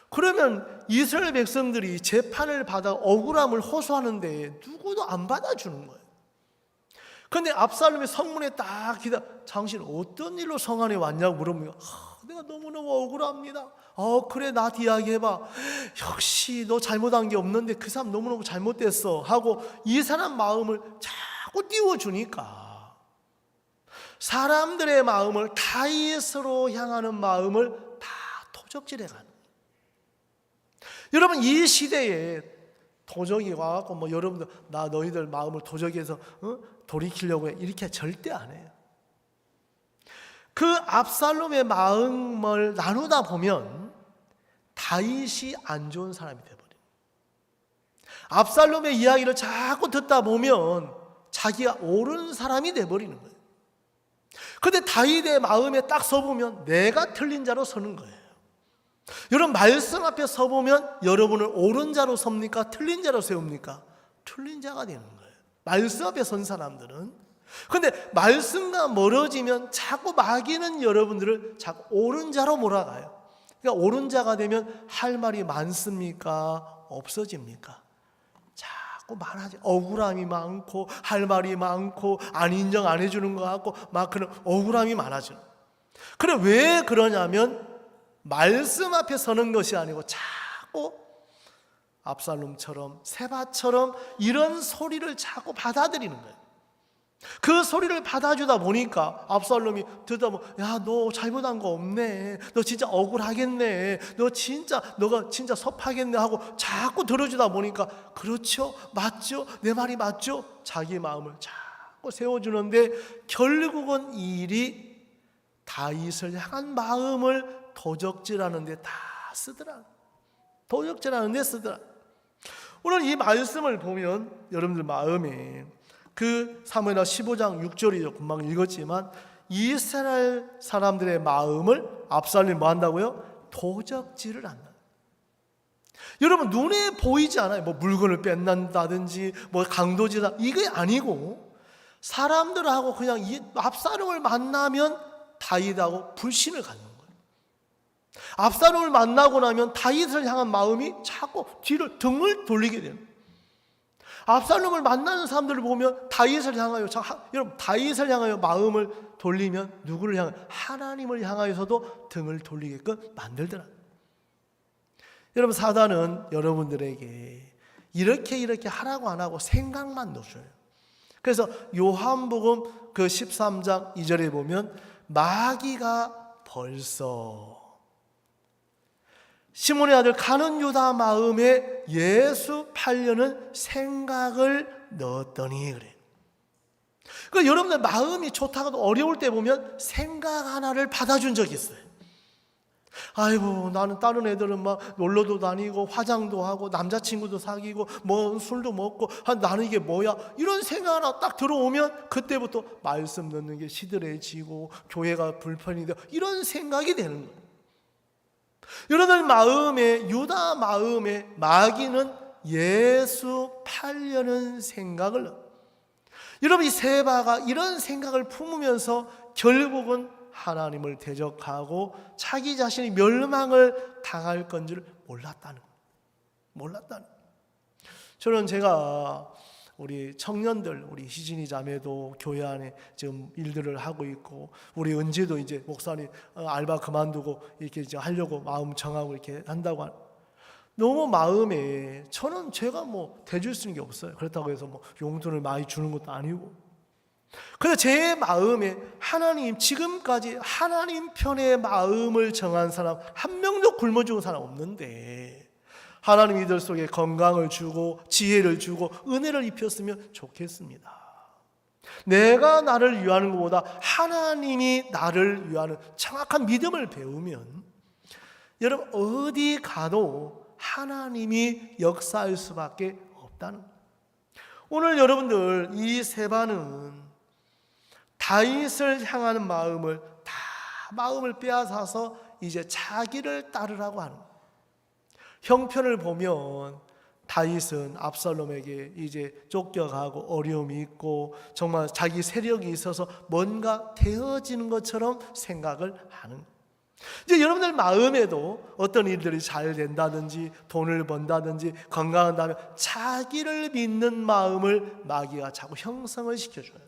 그러면 이스라엘 백성들이 재판을 받아 억울함을 호소하는데 누구도 안 받아주는 거예요. 그런데 압살롬의 성문에 딱 기다. 당신 어떤 일로 성 안에 왔냐고 물어보면 내가 너무너무 억울합니다. 그래 나한테 이야기해봐. 역시 너 잘못한 게 없는데 그 사람 너무너무 잘못됐어 하고 이 사람 마음을 자꾸 띄워주니까 사람들의 마음을 다윗으로 향하는 마음을 다 도적질해 가는. 여러분 이 시대에 도적이 와갖고 뭐 여러분들 나 너희들 마음을 도적에서 돌이키려고 해, 이렇게 절대 안 해요. 그 압살롬의 마음을 나누다 보면 다윗이 안 좋은 사람이 돼버려요. 압살롬의 이야기를 자꾸 듣다 보면 자기가 옳은 사람이 돼버리는 거예요. 그런데 다윗의 마음에 딱 서보면 내가 틀린 자로 서는 거예요. 여러분, 말씀 앞에 서보면 여러분을 옳은 자로 섭니까? 틀린 자로 세웁니까? 틀린 자가 되는 거예요, 말씀 앞에 선 사람들은. 그런데 말씀과 멀어지면 자꾸 마귀는 여러분들을 자꾸 옳은 자로 몰아가요. 그러니까 옳은 자가 되면 할 말이 많습니까? 없어집니까? 자꾸 말하지. 억울함이 많고 할 말이 많고 안 인정 안 해주는 것 같고 막 그런 억울함이 많아져요. 그래, 왜 그러냐면 말씀 앞에 서는 것이 아니고 자꾸 압살롬처럼 세바처럼 이런 소리를 자꾸 받아들이는 거예요. 그 소리를 받아주다 보니까 압살롬이 듣다 보면 야, 너 잘못한 거 없네, 너 진짜 억울하겠네, 너가 진짜 섭하겠네 하고 자꾸 들어주다 보니까 그렇죠, 맞죠, 내 말이 맞죠, 자기 마음을 자꾸 세워주는데 결국은 이 일이 다윗을 향한 마음을 도적질하는 데 다 쓰더라. 도적질하는 데 쓰더라. 오늘 이 말씀을 보면 여러분들 마음에 그 사무엘하 15장 6절이죠. 금방 읽었지만 이스라엘 사람들의 마음을 압살롬이 뭐 한다고요? 도적질을 한다. 여러분, 눈에 보이지 않아요. 뭐 물건을 뺏는다든지 뭐 강도질다, 이게 아니고 사람들하고 그냥 이 압살롬을 만나면 다윗하고 불신을 갖는 거예요. 압살롬을 만나고 나면 다윗을 향한 마음이 자꾸 뒤를 등을 돌리게 돼요. 압살롬을 만나는 사람들을 보면 다윗을 향하여, 여러분, 다윗을 향하여 마음을 돌리면 누구를 향하여? 하나님을 향하여서도 등을 돌리게끔 만들더라. 여러분, 사단은 여러분들에게 이렇게 하라고 안 하고 생각만 넣어줘요. 그래서 요한복음 그 13장 2절에 보면 마귀가 벌써 시몬의 아들 가룟 유다 마음에 예수 팔려는 생각을 넣었더니 그래. 그러니까 여러분들 마음이 좋다가도 어려울 때 보면 생각 하나를 받아준 적이 있어요. 아이고, 나는 다른 애들은 막 놀러도 다니고 화장도 하고 남자친구도 사귀고 뭐 술도 먹고 나는 이게 뭐야, 이런 생각 하나 딱 들어오면 그때부터 말씀 듣는 게 시들해지고 교회가 불편이 되고 이런 생각이 되는 거예요. 여러분 마음에, 유다 마음에 마귀는 예수 팔려는 생각을 넣어요. 여러분, 이 세바가 이런 생각을 품으면서 결국은 하나님을 대적하고 자기 자신이 멸망을 당할 건지를 몰랐다는 거예요. 저는 제가 우리 청년들, 우리 희진이 자매도 교회 안에 지금 일들을 하고 있고, 우리 은지도 이제 목사님 알바 그만두고 이렇게 이제 하려고 마음 정하고 이렇게 한다고 너무 마음에, 저는 제가 뭐 대줄 수 있는 게 없어요. 그렇다고 해서 뭐 용돈을 많이 주는 것도 아니고. 그래서 제 마음에 하나님, 지금까지 하나님 편의 마음을 정한 사람 한 명도 굶어 죽은 사람 없는데 하나님 이들 속에 건강을 주고 지혜를 주고 은혜를 입혔으면 좋겠습니다. 내가 나를 위하는 것보다 하나님이 나를 위하는 정확한 믿음을 배우면 여러분, 어디 가도 하나님이 역사할 수밖에 없다는 거예요. 오늘 여러분들 이 세바는 다윗을 향하는 마음을 빼앗아서 이제 자기를 따르라고 하는 거예요. 형편을 보면 다윗은 압살롬에게 이제 쫓겨가고 어려움이 있고 정말 자기 세력이 있어서 뭔가 되어지는 것처럼 생각을 하는 거예요. 이제 여러분들 마음에도 어떤 일들이 잘 된다든지 돈을 번다든지 건강한다면 자기를 믿는 마음을 마귀가 자꾸 형성을 시켜줘요.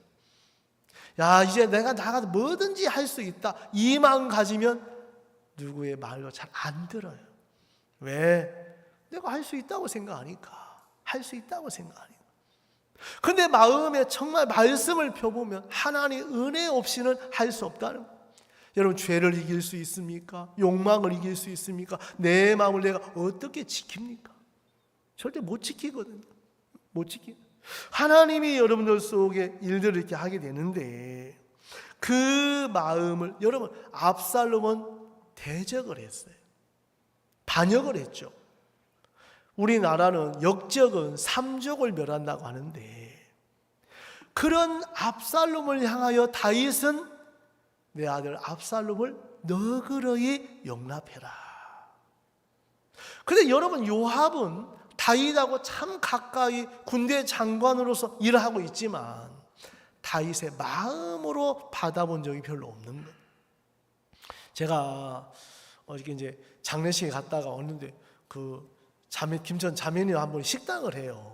야, 이제 내가 나가서 뭐든지 할 수 있다, 이 마음 가지면 누구의 말도 잘 안 들어요. 왜? 내가 할 수 있다고 생각하니까. 근데 마음에 정말 말씀을 펴보면 하나님 은혜 없이는 할 수 없다는 거예요. 여러분, 죄를 이길 수 있습니까? 욕망을 이길 수 있습니까? 내 마음을 내가 어떻게 지킵니까? 절대 못 지키거든요. 못 지키. 하나님이 여러분들 속에 일들을 이렇게 하게 되는데 그 마음을 여러분 압살롬은 대적을 했어요. 반역을 했죠. 우리나라는 역적은 삼족을 멸한다고 하는데 그런 압살롬을 향하여 다윗은 내 아들 압살롬을 너그러이 용납해라. 근데 여러분 요압은 다윗하고 참 가까이 군대 장관으로서 일을 하고 있지만 다윗의 마음으로 받아본 적이 별로 없는 거예요. 제가 어저께 이제 장례식에 갔다가 왔는데 그 김천 자매님 한 번 식당을 해요.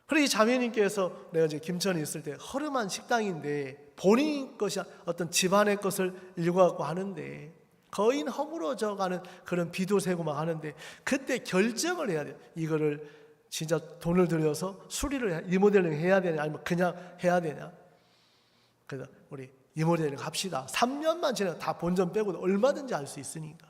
그래서 이 자매님께서 내가 이제 김천에 있을 때 허름한 식당인데 본인 것이 어떤 집안의 것을 읽어갖고 하는데 거의 허물어져가는 그런 비도 새고 막 하는데 그때 결정을 해야 돼요. 이거를 진짜 돈을 들여서 수리를 리모델링 해야 되냐 아니면 그냥 해야 되냐. 그래서 우리 리모델링 합시다. 3년만 지나면 다 본전 빼고 얼마든지 할 수 있으니까.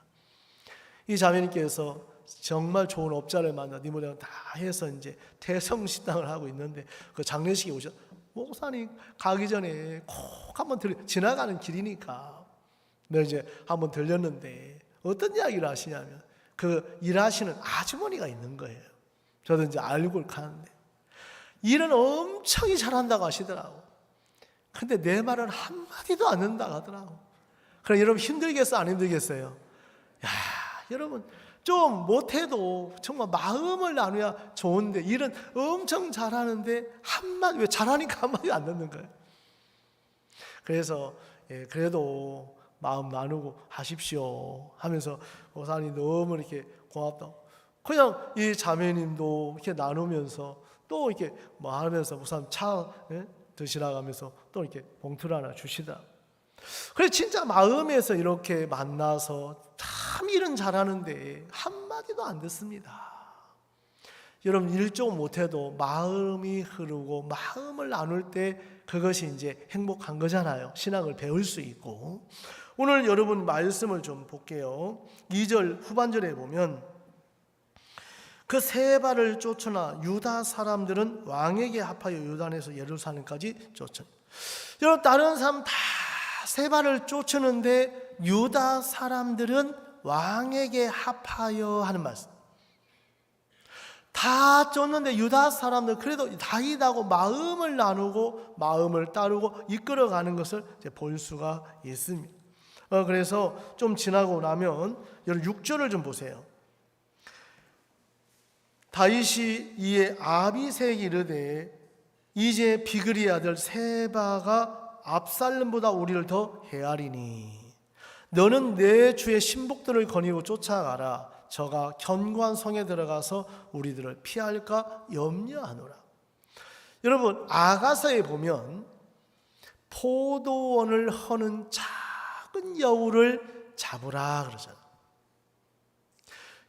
이 자매님께서 정말 좋은 업자를 만나 리모델링 다 해서 이제 대성식당을 하고 있는데 그 장례식에 오셔 목사님 가기 전에 꼭 한번 지나가는 길이니까 내가 이제 한번 들렸는데 어떤 이야기를 하시냐면 그 일하시는 아주머니가 있는 거예요. 저도 이제 알고 가는데 일은 엄청 잘한다고 하시더라고. 근데 내 말은 한마디도 안 듣는다고 하더라고. 그럼 여러분 힘들겠어 안 힘들겠어요? 야, 여러분 좀 못해도 정말 마음을 나누야 좋은데 일은 엄청 잘하는데 한마디 왜 잘하니까 한마디 안 듣는 거예요. 그래서 그래도 마음 나누고 하십시오 하면서 목사님 너무 이렇게 고맙다. 그냥 이 자매님도 이렇게 나누면서 또 이렇게 뭐 하면서 목사님 차 드시라고 하면서 또 이렇게 봉투를 하나 주시다. 그래서 진짜 마음에서 이렇게 만나서 참 일은 잘하는데 한마디도 안 듣습니다. 여러분 일 좀 못해도 마음이 흐르고 마음을 나눌 때 그것이 이제 행복한 거잖아요. 신앙을 배울 수 있고. 오늘 여러분 말씀을 좀 볼게요. 2절 후반절에 보면 그 세바를 쫓으나 유다 사람들은 왕에게 합하여 요단에서 예루살렘까지 쫓은. 여러분 다른 사람 다 세바를 쫓으는데 유다 사람들은 왕에게 합하여 하는 말씀. 다 쫓는데 유다 사람들 그래도 다윗하고 마음을 나누고 마음을 따르고 이끌어가는 것을 이제 볼 수가 있습니다. 그래서 좀 지나고 나면 여러분 6절을 좀 보세요. 다윗이 이에 아비새에게 이르되 이제 비그리 아들 세바가 압살롬보다 우리를 더 헤아리니 너는 내 주의 신복들을 거니고 쫓아가라. 저가 견관성에 들어가서 우리들을 피할까 염려하노라. 여러분 아가서에 보면 포도원을 허는 작은 여우를 잡으라 그러잖아요.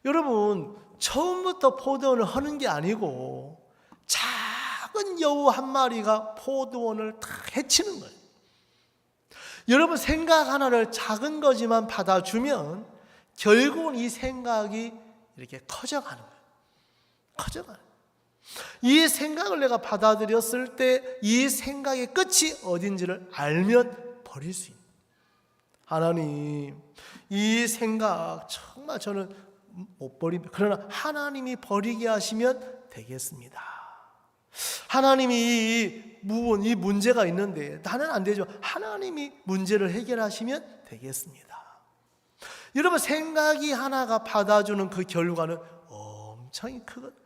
여러분 처음부터 포도원을 허는 게 아니고 작은 여우 한 마리가 포도원을 다 해치는 거예요. 여러분 생각 하나를 작은 거지만 받아주면 결국은 이 생각이 이렇게 커져가는 거예요. 커져가는 거예요. 이 생각을 내가 받아들였을 때 이 생각의 끝이 어딘지를 알면 버릴 수 있는. 하나님 이 생각 정말 저는 못 버립니다. 그러나 하나님이 버리게 하시면 되겠습니다. 하나님이 이 문제가 있는데 나는 안 되죠. 하나님이 문제를 해결하시면 되겠습니다. 여러분 생각이 하나가 받아주는 그 결과는 엄청 크거든요.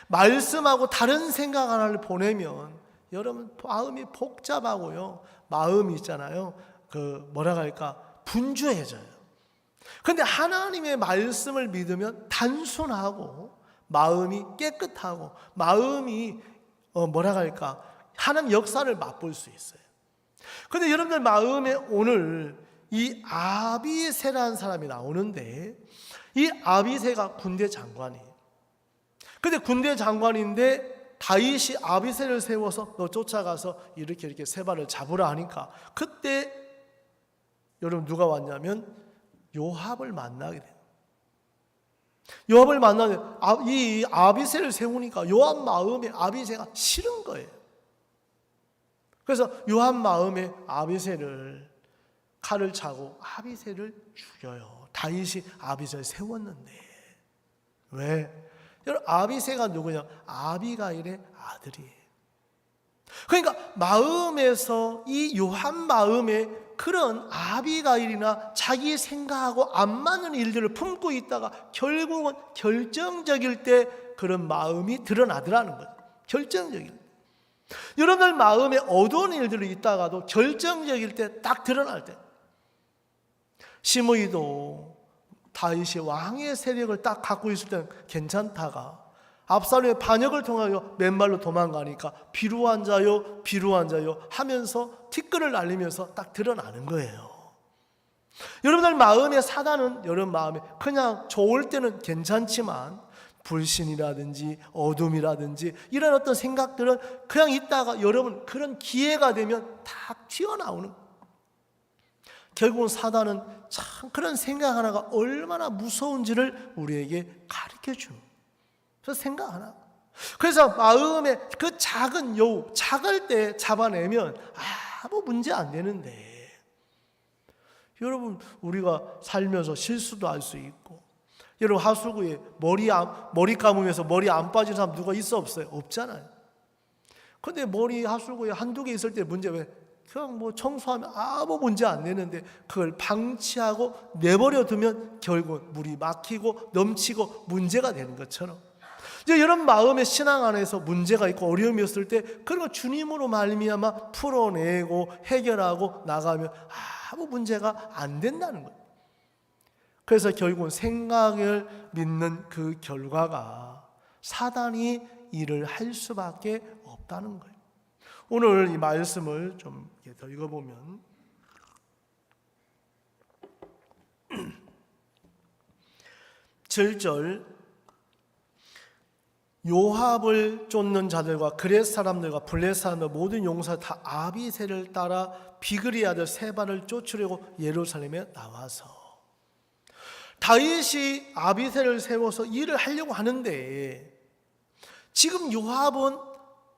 말씀하고 다른 생각 하나를 보내면 여러분 마음이 복잡하고요. 마음이 있잖아요. 그 뭐라 할까 분주해져요. 그런데 하나님의 말씀을 믿으면 단순하고 마음이 깨끗하고 마음이 뭐라 할까 하나님 역사를 맛볼 수 있어요. 그런데 여러분들 마음에 오늘 이 아비새라는 사람이 나오는데 이 아비새가 군대 장관이에요. 근데 군대 장관인데 다윗이 아비새를 세워서 너 쫓아가서 이렇게 세바를 잡으라 하니까 그때 여러분 누가 왔냐면 요압을 만나게 돼요. 요압을 만나는데 이 아비새를 세우니까 요압 마음에 아비새가 싫은 거예요. 그래서 요압 마음에 아비새를 칼을 차고 아비새를 죽여요. 다윗이 아비새를 세웠는데 왜? 여러분, 아비새가 누구냐? 아비가일의 아들이에요. 그러니까 마음에서 이 요압 마음에 그런 아비가일이나 자기 생각하고 안 맞는 일들을 품고 있다가 결국은 결정적일 때 그런 마음이 드러나더라는 거예요. 결정적일 때. 여러분들 마음에 어두운 일들이 있다가도 결정적일 때 딱 드러날 때. 시므이도 다윗이 왕의 세력을 딱 갖고 있을 때는 괜찮다가 압살롬의 반역을 통하여 맨발로 도망가니까 비루한 자요 비루한 자요 하면서 티끌을 날리면서 딱 드러나는 거예요. 여러분들 마음에 사단은 여러분 마음에 그냥 좋을 때는 괜찮지만 불신이라든지 어둠이라든지 이런 어떤 생각들은 그냥 있다가 여러분 그런 기회가 되면 탁 튀어나오는 거예요. 결국은 사단은 참 그런 생각 하나가 얼마나 무서운지를 우리에게 가르쳐 줍니다. 그래서 생각 하나. 그래서 마음에 그 작은 여우, 작을 때 잡아내면 아무 문제 안 되는데 여러분 우리가 살면서 실수도 할 수 있고 여러분 하수구에 머리 감으면서 머리 안 빠진 사람 누가 있어 없어요? 없잖아요. 근데 머리 하수구에 한두 개 있을 때 문제 왜? 그냥 뭐 청소하면 아무 문제 안 되는데 그걸 방치하고 내버려 두면 결국 물이 막히고 넘치고 문제가 되는 것처럼 이제 이런 마음의 신앙 안에서 문제가 있고 어려움이 있을 때 그런 거 주님으로 말미암아 풀어내고 해결하고 나가면 아무 문제가 안 된다는 거예요. 그래서 결국은 생각을 믿는 그 결과가 사단이 일을 할 수밖에 없다는 거예요. 오늘 이 말씀을 좀 더 읽어보면 7절 요압을 쫓는 자들과 그렛 사람들과 블렛 사람들 모든 용사 다 아비새를 따라 비그리 아들 세바를 쫓으려고 예루살렘에 나와서 다윗이 아비새를 세워서 일을 하려고 하는데 지금 요압은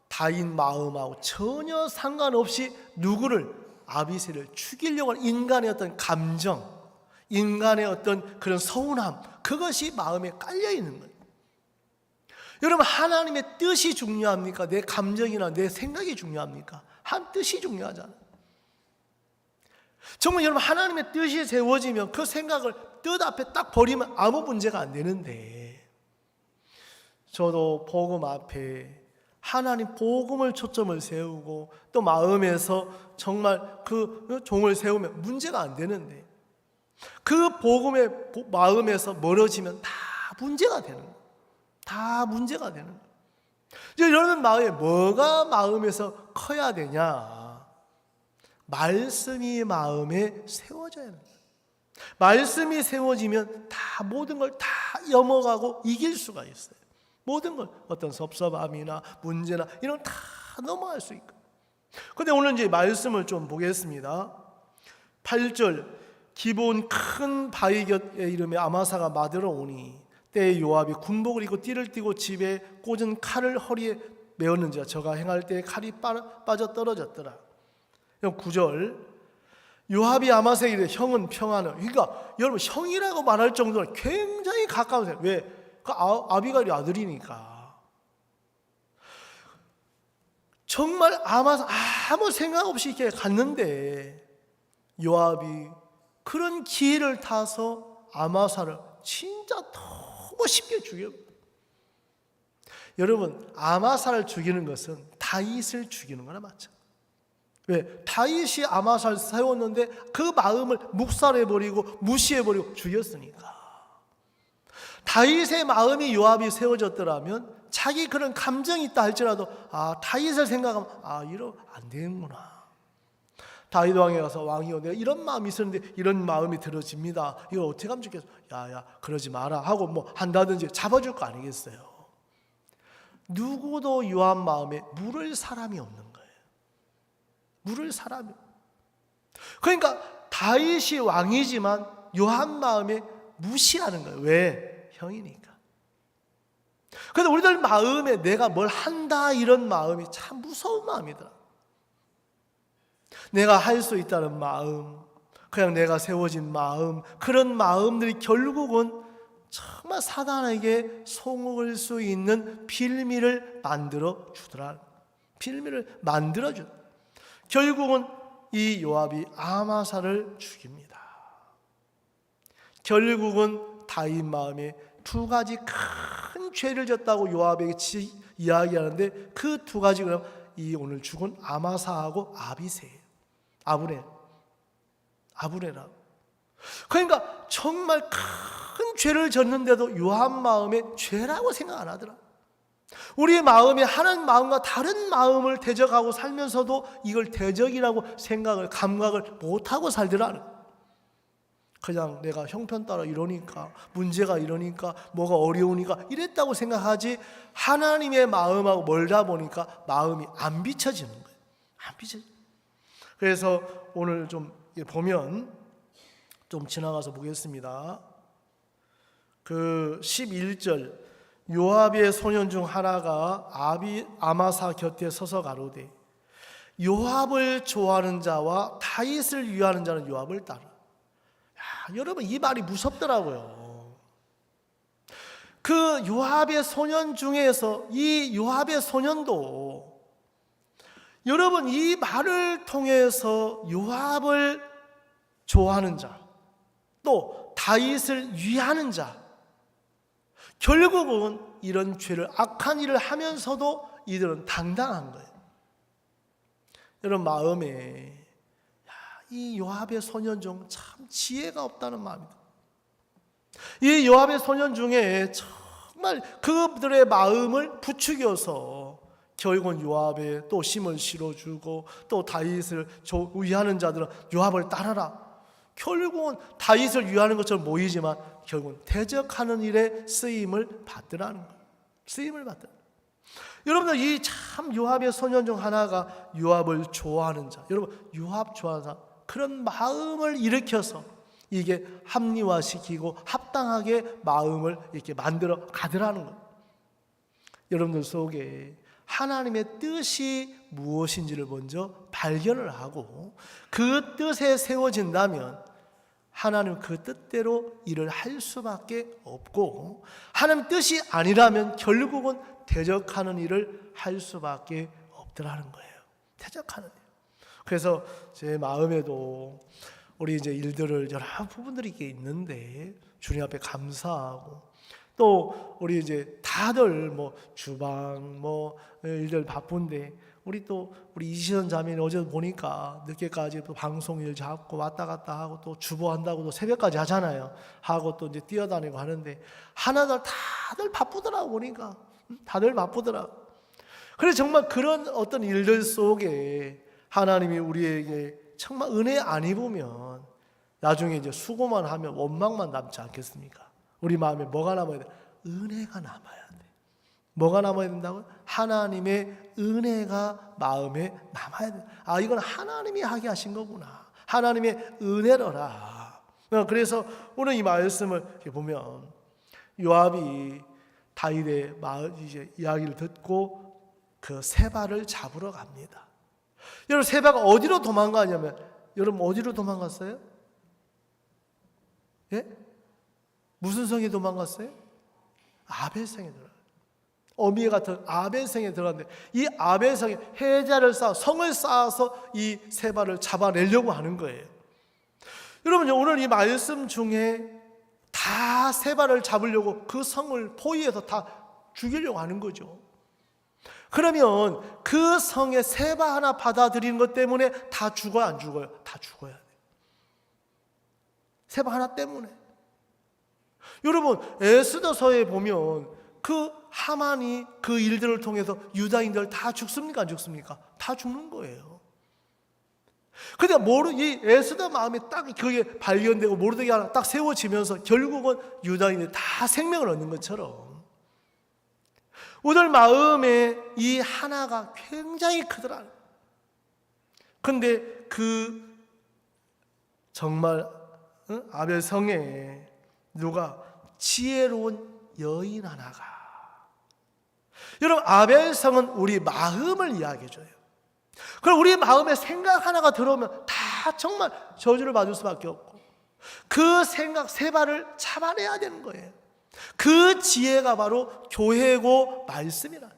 다윗 마음하고 전혀 상관없이 누구를 아비새를 죽이려고 하는 인간의 어떤 감정, 인간의 어떤 그런 서운함 그것이 마음에 깔려 있는 거예요. 여러분 하나님의 뜻이 중요합니까? 내 감정이나 내 생각이 중요합니까? 한 뜻이 중요하잖아요. 정말 여러분 하나님의 뜻이 세워지면 그 생각을 뜻 앞에 딱 버리면 아무 문제가 안 되는데 저도 복음 앞에 하나님 복음을 초점을 세우고 또 마음에서 정말 그 종을 세우면 문제가 안 되는데 그 복음의 마음에서 멀어지면 다 문제가 되는 거예요. 다 문제가 되는 거예요. 이제 여러분 마음에 뭐가 마음에서 커야 되냐? 말씀이 마음에 세워져야 합니다. 말씀이 세워지면 다 모든 걸 다 넘어가고 이길 수가 있어요. 모든 걸 어떤 섭섭함이나 문제나 이런 다 넘어갈 수 있고. 그런데 오늘 이제 말씀을 좀 보겠습니다. 8절 기브온 큰 바위 곁에 이름에 아마사가 맞으러 오니 때에 요압이 군복을 입고 띠를 띠고 집에 꽂은 칼을 허리에 메었는지라 저가 행할 때에 칼이 빠져 떨어졌더라. 9절 요압이 아마사에게 이르되 형은 평안을. 그러니까 여러분 형이라고 말할 정도로 굉장히 가까우세요. 왜? 그 아비가일의 아들이니까. 정말 아무 생각 없이 이렇게 갔는데 요압이 그런 기회를 타서 아마사를 진짜 너무 쉽게 죽여. 여러분 아마사를 죽이는 것은 다윗을 죽이는 거나 마찬가지예요. 왜? 다윗이 아마사를 세웠는데 그 마음을 묵살해버리고 무시해버리고 죽였으니까. 다윗의 마음이 요압이 세워졌더라면 자기 그런 감정이 있다 할지라도 다윗을 생각하면 이러 안 되는구나. 다윗 왕에 가서 왕이요 내가 이런 마음이 있었는데 이런 마음이 들어집니다. 이걸 어떻게 하면 좋겠어? 야 그러지 마라 하고 뭐 한다든지 잡아줄 거 아니겠어요. 누구도 요압 마음에 물을 사람이 없는 거예요. 물을 사람이. 그러니까 다윗이 왕이지만 요압 마음에 무시하는 거예요. 왜? 형이니까. 근데 우리들 마음에 내가 뭘 한다 이런 마음이 참 무서운 마음이더라. 내가 할 수 있다는 마음, 그냥 내가 세워진 마음, 그런 마음들이 결국은 정말 사단에게 속을 수 있는 빌미를 만들어 주더라. 빌미를 만들어 주. 결국은 이 요압이 아마사를 죽입니다. 결국은 다윗 마음에 두 가지 큰 죄를 졌다고 요압에게 이야기하는데 그 두 가지가 이 오늘 죽은 아마사하고 아비새예요. 아브네라. 그러니까 정말 큰 죄를 졌는데도 요압 마음에 죄라고 생각 안 하더라. 우리의 마음에 하나님 마음과 다른 마음을 대적하고 살면서도 이걸 대적이라고 감각을 못하고 살더라. 그냥 내가 형편 따라 이러니까, 문제가 이러니까, 뭐가 어려우니까 이랬다고 생각하지, 하나님의 마음하고 멀다 보니까 마음이 안 비춰지는 거예요. 안 비춰. 그래서 오늘 좀 보면 좀 지나가서 보겠습니다. 그 11절, 요압의 소년 중 하나가 아마사 곁에 서서 가로되 요압을 좋아하는 자와 다윗을 위하는 자는 요압을 따르. 여러분 이 말이 무섭더라고요. 그 요압의 소년 중에서 이 요압의 소년도 여러분 이 말을 통해서 요압을 좋아하는 자, 또 다윗을 위하는 자, 결국은 이런 죄를 악한 일을 하면서도 이들은 당당한 거예요. 여러분 마음에 이 요압의 소년 중 참 지혜가 없다는 마음이다. 이 요압의 소년 중에 정말 그들의 마음을 부추겨서 결국은 요압에 또 힘을 실어주고 또 다윗을 위하는 자들은 요압을 따라라. 결국은 다윗을 위하는 것처럼 보이지만 결국은 대적하는 일에 쓰임을 받더라는 거예요. 쓰임을 받더라. 여러분들 이 참 요압의 소년 중 하나가 요압을 좋아하는 자, 여러분 요압 좋아하는 자, 그런 마음을 일으켜서 이게 합리화시키고 합당하게 마음을 이렇게 만들어 가더라는 거예요. 여러분들 속에 하나님의 뜻이 무엇인지를 먼저 발견을 하고 그 뜻에 세워진다면 하나님 그 뜻대로 일을 할 수밖에 없고, 하나님 뜻이 아니라면 결국은 대적하는 일을 할 수밖에 없더라는 거예요. 대적하는 일. 그래서 제 마음에도 우리 이제 일들을 여러 부분들이 있는데 주님 앞에 감사하고, 또 우리 이제 다들 뭐 주방 뭐 일들 바쁜데 우리 이시선 자매는 어제 보니까 늦게까지 또 방송 일 잡고 왔다 갔다 하고 또 주보한다고 또 새벽까지 하잖아요. 하고 또 이제 뛰어다니고 하는데 하나들 다들 바쁘더라고. 보니까 다들 바쁘더라고. 그래서 정말 그런 어떤 일들 속에 하나님이 우리에게 정말 은혜 안 입으면 나중에 이제 수고만 하면 원망만 남지 않겠습니까? 우리 마음에 뭐가 남아야 돼? 은혜가 남아야 돼. 뭐가 남아야 된다고요? 하나님의 은혜가 마음에 남아야 돼. 아, 이건 하나님이 하게 하신 거구나. 하나님의 은혜로라. 그래서 오늘 이 말씀을 보면 요압이 다윗의 이제 이야기를 듣고 그 세바를 잡으러 갑니다. 여러분 세바가 어디로 도망가냐면, 여러분 어디로 도망갔어요? 예? 무슨 성에 도망갔어요? 아벨성에 들어갔어요. 어미에 같은 아벨성에 들어갔는데 이 아벨성에 성을 쌓아서 이 세바를 잡아내려고 하는 거예요. 여러분 오늘 이 말씀 중에 다 세바를 잡으려고 그 성을 포위해서 다 죽이려고 하는 거죠. 그러면 그 성에 세바 하나 받아들이는 것 때문에 다 죽어요, 안 죽어요? 다 죽어야 돼요. 세바 하나 때문에. 여러분 에스더서에 보면 그 하만이 그 일들을 통해서 유다인들 다 죽습니까, 안 죽습니까? 다 죽는 거예요. 근데 이 에스더 마음에 딱 그게 발견되고 모르드게 하나 딱 세워지면서 결국은 유다인들이 다 생명을 얻는 것처럼 오늘 마음에 이 하나가 굉장히 크더라. 근데 정말 아벨 성에 누가 지혜로운 여인 하나가. 여러분, 아벨성은 우리 마음을 이야기해줘요. 그럼 우리 마음에 생각 하나가 들어오면 다 정말 저주를 받을 수밖에 없고, 그 생각 세발을 잡아내야 되는 거예요. 그 지혜가 바로 교회고 말씀이라.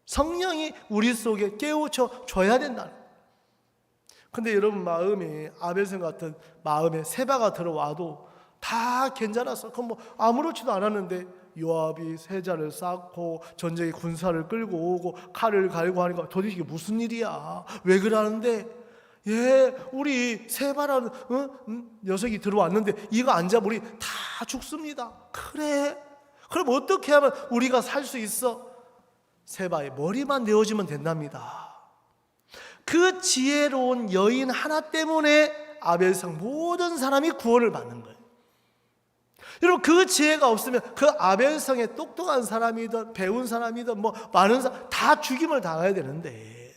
성령이 우리 속에 깨우쳐 줘야 된다. 근데 여러분 마음에 아벨성 같은 마음에 세바가 들어와도 다 괜찮았어. 그럼 뭐 아무렇지도 않았는데 요압이 세자를 쌓고 전쟁의 군사를 끌고 오고 칼을 갈고 하니까 도대체 이게 무슨 일이야? 왜 그러는데? 우리 세바라는 녀석이 들어왔는데 이거 안 잡으면 우리 다 죽습니다. 그래? 그럼 어떻게 하면 우리가 살 수 있어? 세바의 머리만 내어주면 된답니다. 그 지혜로운 여인 하나 때문에 아벨성 모든 사람이 구원을 받는 거예요. 여러분, 그 지혜가 없으면 그 아벨성에 똑똑한 사람이든 배운 사람이든 뭐 많은 사람 다 죽임을 당해야 되는데,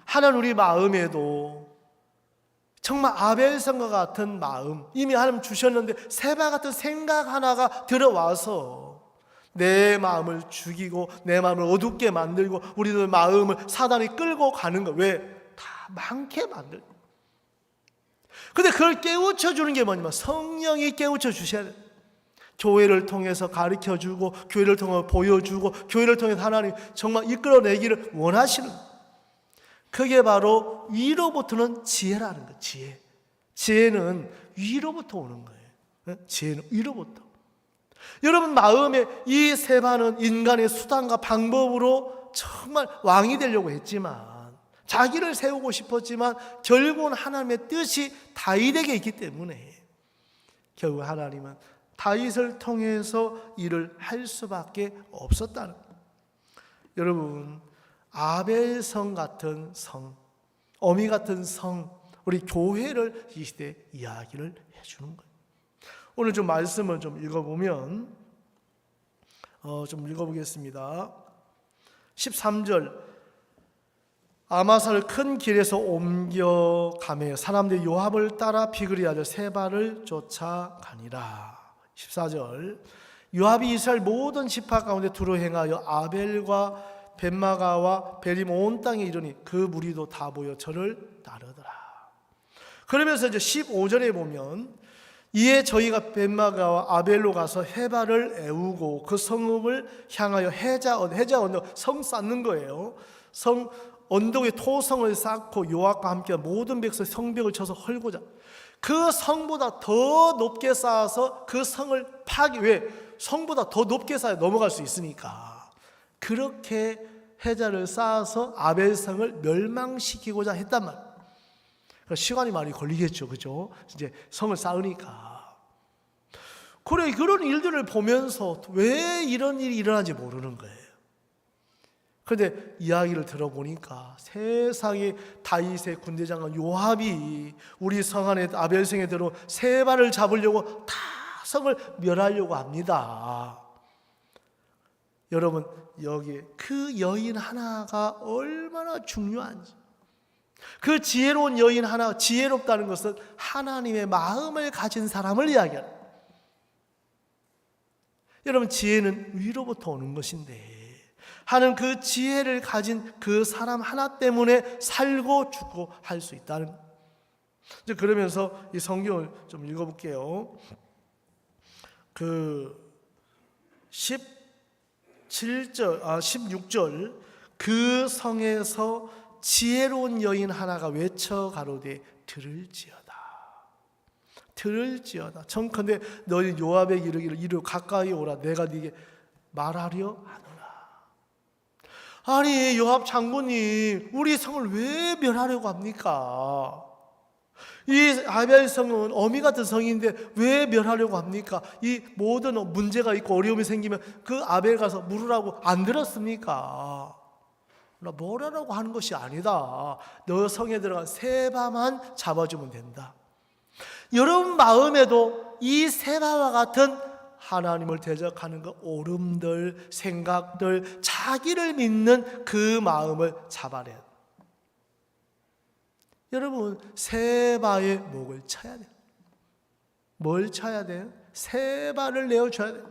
하나님 우리 마음에도 정말 아벨성과 같은 마음 이미 하나님 주셨는데 세바 같은 생각 하나가 들어와서 내 마음을 죽이고 내 마음을 어둡게 만들고 우리들 마음을 사단이 끌고 가는 거. 왜? 다 많게 만들고. 근데 그걸 깨우쳐 주는 게 뭐냐면 성령이 깨우쳐 주셔야 돼요. 교회를 통해서 가르쳐주고 교회를 통해 보여주고 교회를 통해서 하나님 정말 이끌어내기를 원하시는 거예요. 그게 바로 위로부터는 지혜라는 거예요. 지혜는 위로부터 오는 거예요. 지혜는 위로부터. 여러분 마음에 이 세바는 인간의 수단과 방법으로 정말 왕이 되려고 했지만, 자기를 세우고 싶었지만 결국은 하나님의 뜻이 다윗에게 있기 때문에 결국 하나님은 다윗을 통해서 일을 할 수밖에 없었다는 거예요. 여러분, 아벨성 같은 성, 어미 같은 성, 우리 교회를 이 시대에 이야기를 해주는 거예요. 오늘 좀 말씀을 좀 읽어보면 좀 읽어보겠습니다. 13절, 아마사를 큰 길에서 옮겨가며 사람들이 요압을 따라 비그리 아들 세바를 쫓아가니라. 14절, 요압이 이스라엘 모든 지파 가운데 두루 행하여 아벨과 벳마가와 베림 온 땅에 이르니 그 무리도 다 모여 저를 따르더라. 그러면서 이제 15절에 보면 이에 저희가 벳마가와 아벨로 가서 해발을 애우고 그 성읍을 향하여 해자 언덕, 성 쌓는 거예요. 성 언덕에 토성을 쌓고 요압과 함께 모든 백성이 성벽을 쳐서 헐고자. 그 성보다 더 높게 쌓아서 그 성을 왜? 성보다 더 높게 쌓아 넘어갈 수 있으니까. 그렇게 해자를 쌓아서 아벨성을 멸망시키고자 했단 말이에요. 시간이 많이 걸리겠죠, 그죠? 이제 성을 쌓으니까. 그래, 그런 일들을 보면서 왜 이런 일이 일어나는지 모르는 거예요. 그런데 이야기를 들어보니까 세상에 다윗의 군대장관 요압이 우리 성 안에 아벨성에 들어 세바를 잡으려고 다 성을 멸하려고 합니다. 여러분, 여기에 그 여인 하나가 얼마나 중요한지. 그 지혜로운 여인 하나, 지혜롭다는 것은 하나님의 마음을 가진 사람을 이야기하는 거예요. 여러분, 지혜는 위로부터 오는 것인데 하나님 그 지혜를 가진 그 사람 하나 때문에 살고 죽고 할 수 있다는 거예요. 이제 그러면서 이 성경을 좀 읽어볼게요. 그 16절, 그 성에서 지혜로운 여인 하나가 외쳐 가로되 들을지어다. 청컨대 너희 요압에게 이르기를 이리 가까이 오라. 내가 네게 말하려 하노라. 아니, 요압 장군님, 우리 성을 왜 멸하려고 합니까? 이 아벨성은 어미 같은 성인데 왜 멸하려고 합니까? 이 모든 문제가 있고 어려움이 생기면 그 아벨 가서 물으라고 안 들었습니까? 나 뭐라고 하는 것이 아니다. 너 성에 들어간 세바만 잡아주면 된다. 여러분 마음에도 이 세바와 같은 하나님을 대적하는 그 오름들, 생각들, 자기를 믿는 그 마음을 잡아내야 돼요. 여러분, 세바의 목을 쳐야 돼요. 뭘 쳐야 돼요? 세 발을 내어줘야 돼.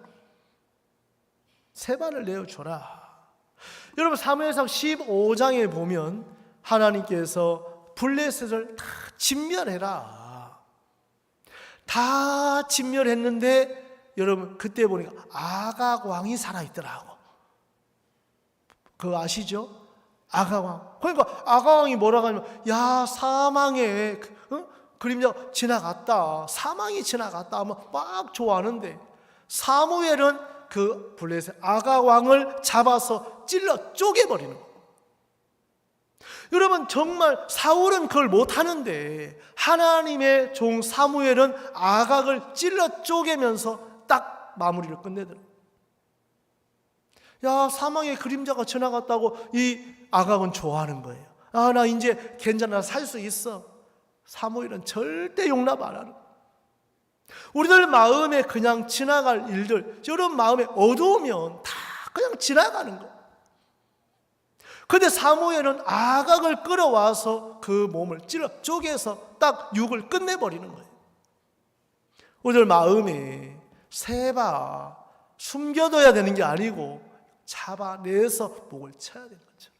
세 발을 내어줘라. 여러분 사무엘상 15장에 보면 하나님께서 블레셋을 다 진멸해라. 다 진멸했는데 여러분 그때 보니까 아각 왕이 살아있더라고. 그거 아시죠? 아각 왕. 그러니까 아각 왕이 뭐라고 하냐면 야 사망의 그림자 지나갔다. 사망이 지나갔다 하면 막 좋아하는데 사무엘은 그 블레셋 아각 왕을 잡아서 찔러 쪼개버리는 거예요. 여러분 정말 사울은 그걸 못하는데 하나님의 종 사무엘은 아각을 찔러 쪼개면서 딱 마무리를 끝내더라고요. 야 사망의 그림자가 지나갔다고 이 아각은 좋아하는 거예요. 아 나 이제 괜찮아 살 수 있어. 사무엘은 절대 용납 안 하는 거예요. 우리들 마음에 그냥 지나갈 일들, 여러분 마음에 어두우면 다 그냥 지나가는 거예요. 근데 사무엘은 아각을 끌어와서 그 몸을 찔러 쪼개서 딱 육을 끝내버리는 거예요. 우리들 마음에 세바 숨겨둬야 되는 게 아니고 잡아내서 목을 쳐야 되는 거죠.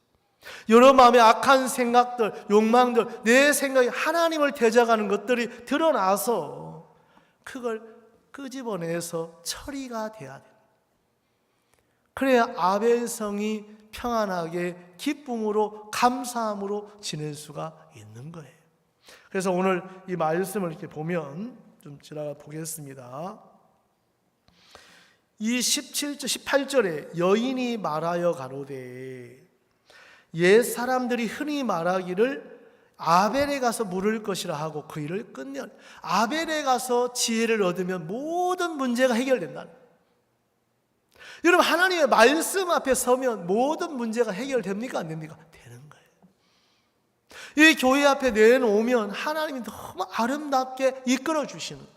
여러분 마음에 악한 생각들, 욕망들, 내 생각이 하나님을 대적하는 것들이 드러나서 그걸 끄집어내서 처리가 돼야 돼요. 그래야 아벨성이 평안하게 기쁨으로 감사함으로 지낼 수가 있는 거예요. 그래서 오늘 이 말씀을 이렇게 보면 좀 지나가 보겠습니다. 이 18절에 여인이 말하여 가로되 옛 사람들이 흔히 말하기를 아벨에 가서 물을 것이라 하고 그 일을 끝내. 아벨에 가서 지혜를 얻으면 모든 문제가 해결된다. 여러분 하나님의 말씀 앞에 서면 모든 문제가 해결됩니까? 안 됩니까? 되는 거예요. 이 교회 앞에 내놓으면 하나님이 너무 아름답게 이끌어 주시는 거예요.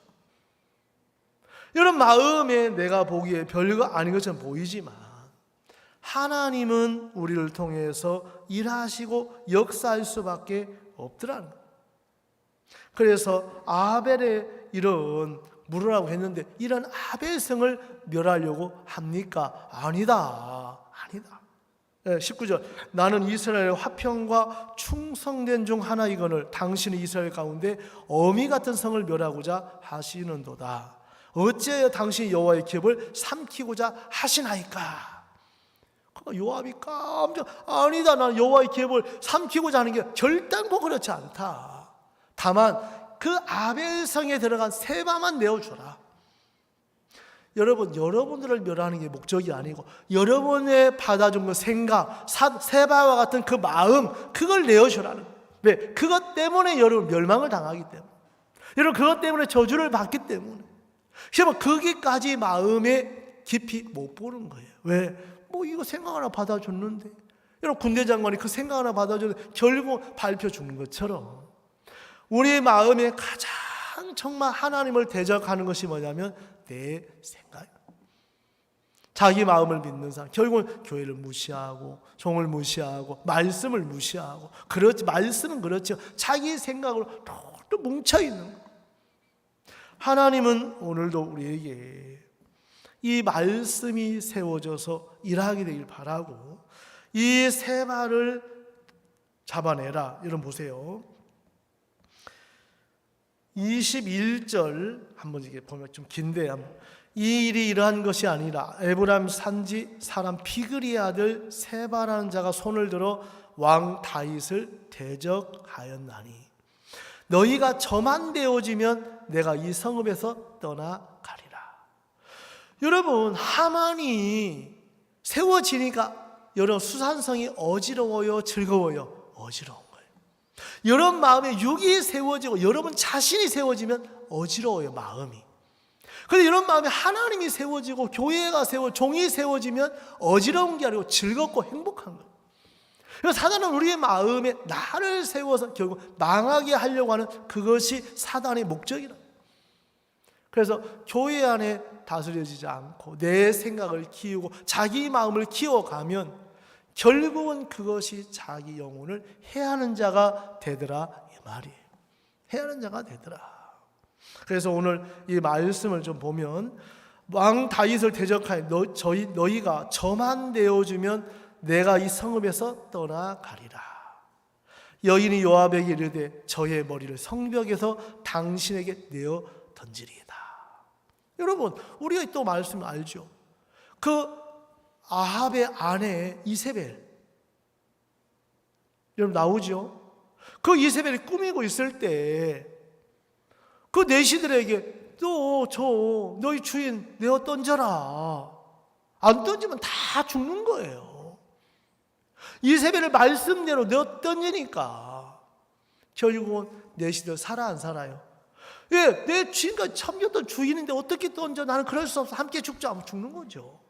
여러분 마음에 내가 보기에 별거 아닌 것처럼 보이지만 하나님은 우리를 통해서 일하시고 역사할 수밖에 없더라는 거예요. 그래서 아벨의 이런 물으라고 했는데 이런 아벨성을 멸하려고 합니까? 아니다. 19절 나는 이스라엘의 화평과 충성된 중 하나이거늘 당신은 이스라엘 가운데 어미 같은 성을 멸하고자 하시는도다. 어찌하여 당신이 여호와의 기업을 삼키고자 하시나이까? 요압이 깜짝 아니다. 나는 여호와의 계획을 삼키고자 하는 게 결단코 그렇지 않다. 다만 그 아벨성에 들어간 세바만 내어줘라. 여러분 여러분들을 멸하는 게 목적이 아니고 여러분의 받아준 그 생각 세바와 같은 그 마음 그걸 내어줘라는 거예요. 왜? 그것 때문에 여러분 멸망을 당하기 때문에 여러분 그것 때문에 저주를 받기 때문에 여러분 거기까지 마음에 깊이 못 보는 거예요. 왜? 뭐 이거 생각 하나 받아줬는데 여러분 군대 장관이 그 생각 하나 받아줬는데 결국 밟혀 죽는 것처럼 우리의 마음에 가장 정말 하나님을 대적하는 것이 뭐냐면 내 생각이에요. 자기 마음을 믿는 사람 결국은 교회를 무시하고 종을 무시하고 말씀을 무시하고 그렇지 말씀은 그렇죠. 자기 생각으로 또 뭉쳐있는 거예요. 하나님은 오늘도 우리에게 이 말씀이 세워져서 일하게 되길 바라고 이 세바를 잡아내라. 여러분 보세요. 21절 한번 이게 보면 좀 긴데요. 이 일이 이러한 것이 아니라 에브라임 산지 사람 비그리의 아들 세바라는 자가 손을 들어 왕 다윗을 대적하였나니 너희가 저만 되어지면 내가 이 성읍에서 떠나가리라. 여러분 하만이 세워지니까 여러분 수산성이 어지러워요 즐거워요? 어지러운 거예요. 여러분 마음에 육이 세워지고 여러분 자신이 세워지면 어지러워요 마음이. 그런데 여러분 마음에 하나님이 세워지고 교회가 종이 세워지면 어지러운 게 아니고 즐겁고 행복한 거예요. 그래서 사단은 우리의 마음에 나를 세워서 결국 망하게 하려고 하는 그것이 사단의 목적이라. 그래서 교회 안에 다스려지지 않고 내 생각을 키우고 자기 마음을 키워가면 결국은 그것이 자기 영혼을 해하는 자가 되더라 이 말이에요. 해하는 자가 되더라. 그래서 오늘 이 말씀을 좀 보면 왕 다윗을 대적하여 너희가 저만 내어주면 내가 이 성읍에서 떠나가리라. 여인이 요압에게 이르되 저의 머리를 성벽에서 당신에게 내어 던지리이다. 여러분, 우리가 또 말씀 알죠? 그 아합의 아내 이세벨, 여러분 나오죠? 그 이세벨이 꾸미고 있을 때 그 내시들에게 너희 주인 내어 던져라. 안 던지면 다 죽는 거예요. 이세벨을 말씀대로 내어 던지니까 결국은 내시들 살아 안 살아요? 예, 내 지금까지 섬겼던 주인인데 어떻게 던져? 나는 그럴 수 없어. 함께 죽자 하면 죽는 거죠.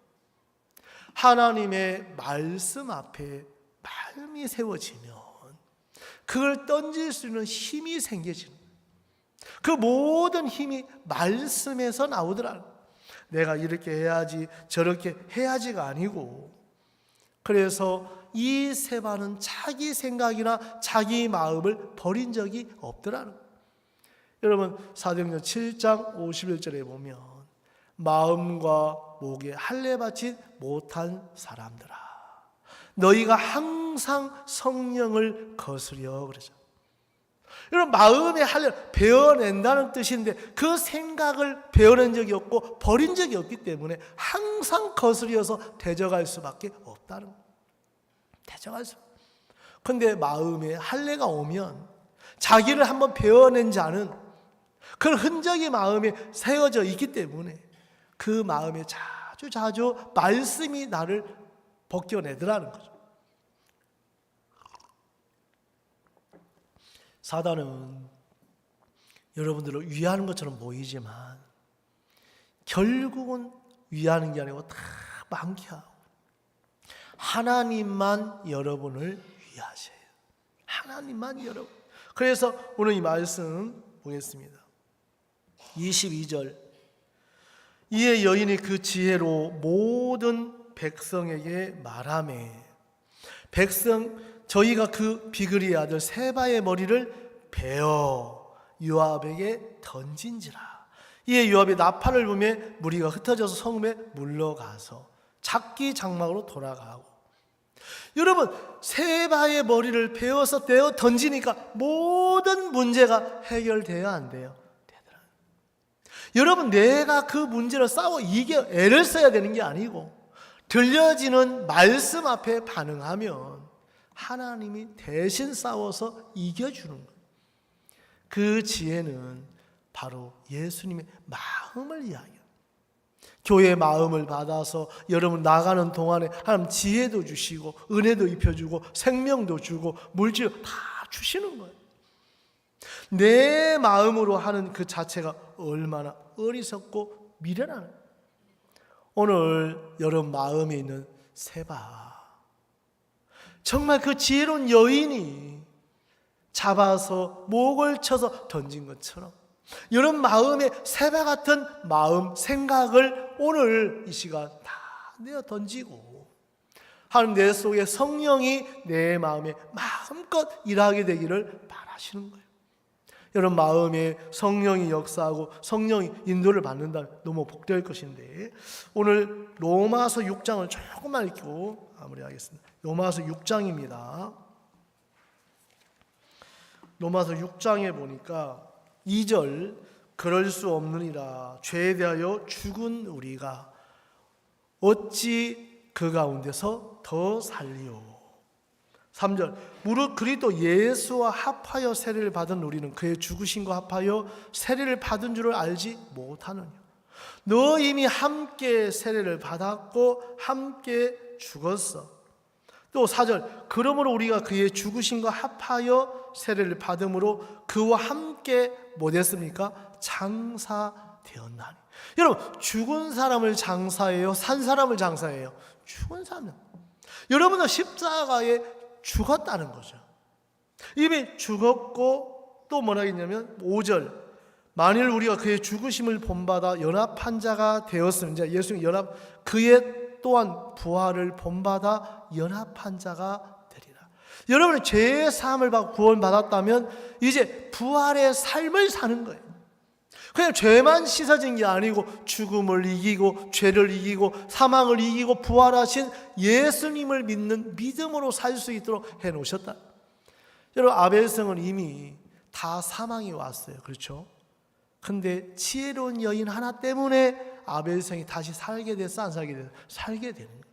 하나님의 말씀 앞에 마음이 세워지면 그걸 던질 수 있는 힘이 생겨지는 거예요. 그 모든 힘이 말씀에서 나오더라. 내가 이렇게 해야지 저렇게 해야지가 아니고, 그래서 이 세바는 자기 생각이나 자기 마음을 버린 적이 없더라는 거예요. 여러분 사도행전 7장 51절에 보면 마음과 목에 할례 받지 못한 사람들아 너희가 항상 성령을 거스려 그러죠. 여러분 마음의 할례 베어낸다는 뜻인데 그 생각을 베어낸 적이 없고 버린 적이 없기 때문에 항상 거스려서 대적할 수밖에 없다는 거예요. 대적할 수. 그런데 마음에 할례가 오면 자기를 한번 베어낸 자는 그 흔적이 마음에 세워져 있기 때문에 그 마음에 자주 말씀이 나를 벗겨내더라는 거죠. 사단은 여러분들을 위하는 것처럼 보이지만 결국은 위하는 게 아니고 다 많게 하고 하나님만 여러분을 위하셔요. 하나님만 여러분. 그래서 오늘 이 말씀 보겠습니다. 22절 이에 여인이 그 지혜로 모든 백성에게 말하매 백성 저희가 그 비그리의 아들 세바의 머리를 베어 요압에게 던진지라. 이에 요압이 나팔을 불며 무리가 흩어져서 성읍에 물러가서 작기 장막으로 돌아가고. 여러분 세바의 머리를 베어서 떼어 던지니까 모든 문제가 해결돼야 안 돼요? 되더라. 여러분 내가 그 문제를 싸워 이겨 애를 써야 되는 게 아니고 들려지는 말씀 앞에 반응하면 하나님이 대신 싸워서 이겨주는 거예요. 그 지혜는 바로 예수님의 마음을 이야기해요. 교회의 마음을 받아서 여러분 나가는 동안에 하나님 지혜도 주시고 은혜도 입혀주고 생명도 주고 물질 다 주시는 거예요. 내 마음으로 하는 그 자체가 얼마나 어리석고 미련한 거예요. 오늘 여러분 마음에 있는 세바 정말 그 지혜로운 여인이 잡아서 목을 쳐서 던진 것처럼 여러분 마음에 세바 같은 마음, 생각을 오늘 이 시간 다 내어 던지고 하나님 내 속에 성령이 내 마음에 마음껏 일하게 되기를 바라시는 거예요. 여러분 마음에 성령이 역사하고 성령이 인도를 받는다면 너무 복될 것인데 오늘 로마서 6장을 조금만 읽고 마무리하겠습니다. 로마서 6장입니다. 로마서 6장에 보니까 2절 그럴 수 없느니라 죄에 대하여 죽은 우리가 어찌 그 가운데서 더 살리오. 3절 무릇 그리스도 예수와 합하여 세례를 받은 우리는 그의 죽으심과 합하여 세례를 받은 줄을 알지 못하느냐. 너 이미 함께 세례를 받았고 함께 죽었어. 또 4절 그러므로 우리가 그의 죽으심과 합하여 세례를 받음으로 그와 함께 못했습니까? 장사되었나니. 여러분 죽은 사람을 장사해요? 산 사람을 장사해요? 죽은 사람. 여러분은 십자가에 죽었다는 거죠. 이미 죽었고 또 뭐라 했냐면 5절 만일 우리가 그의 죽으심을 본받아 연합한 자가 되었으면 이제 예수님 그의 또한 부활을 본받아 연합한 자가 되리라. 여러분은 죄의 사함을 받고 구원받았다면 이제 부활의 삶을 사는 거예요. 그냥 죄만 씻어진 게 아니고 죽음을 이기고 죄를 이기고 사망을 이기고 부활하신 예수님을 믿는 믿음으로 살 수 있도록 해놓으셨다. 여러분, 아벨성은 이미 다 사망이 왔어요. 그렇죠? 근데 지혜로운 여인 하나 때문에 아벨성이 다시 살게 됐어, 안 살게 됐어? 살게 되는 거예요.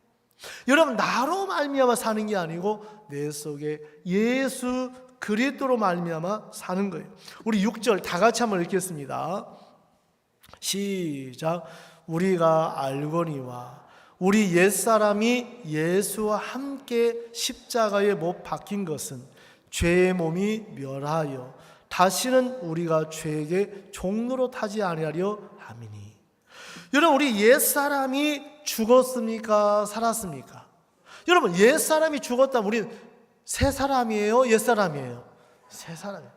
여러분, 나로 말미암아 사는 게 아니고 내 속에 예수 그리스도로 말미암아 사는 거예요. 우리 6절 다 같이 한번 읽겠습니다. 시작. 우리가 알거니와 우리 옛사람이 예수와 함께 십자가에 못 박힌 것은 죄의 몸이 멸하여 다시는 우리가 죄에게 종로로 타지 아니하려 함이니. 여러분, 우리 옛사람이 죽었습니까? 살았습니까? 여러분, 옛사람이 죽었다면 우리는 새 사람이에요? 옛사람이에요? 새 사람이에요.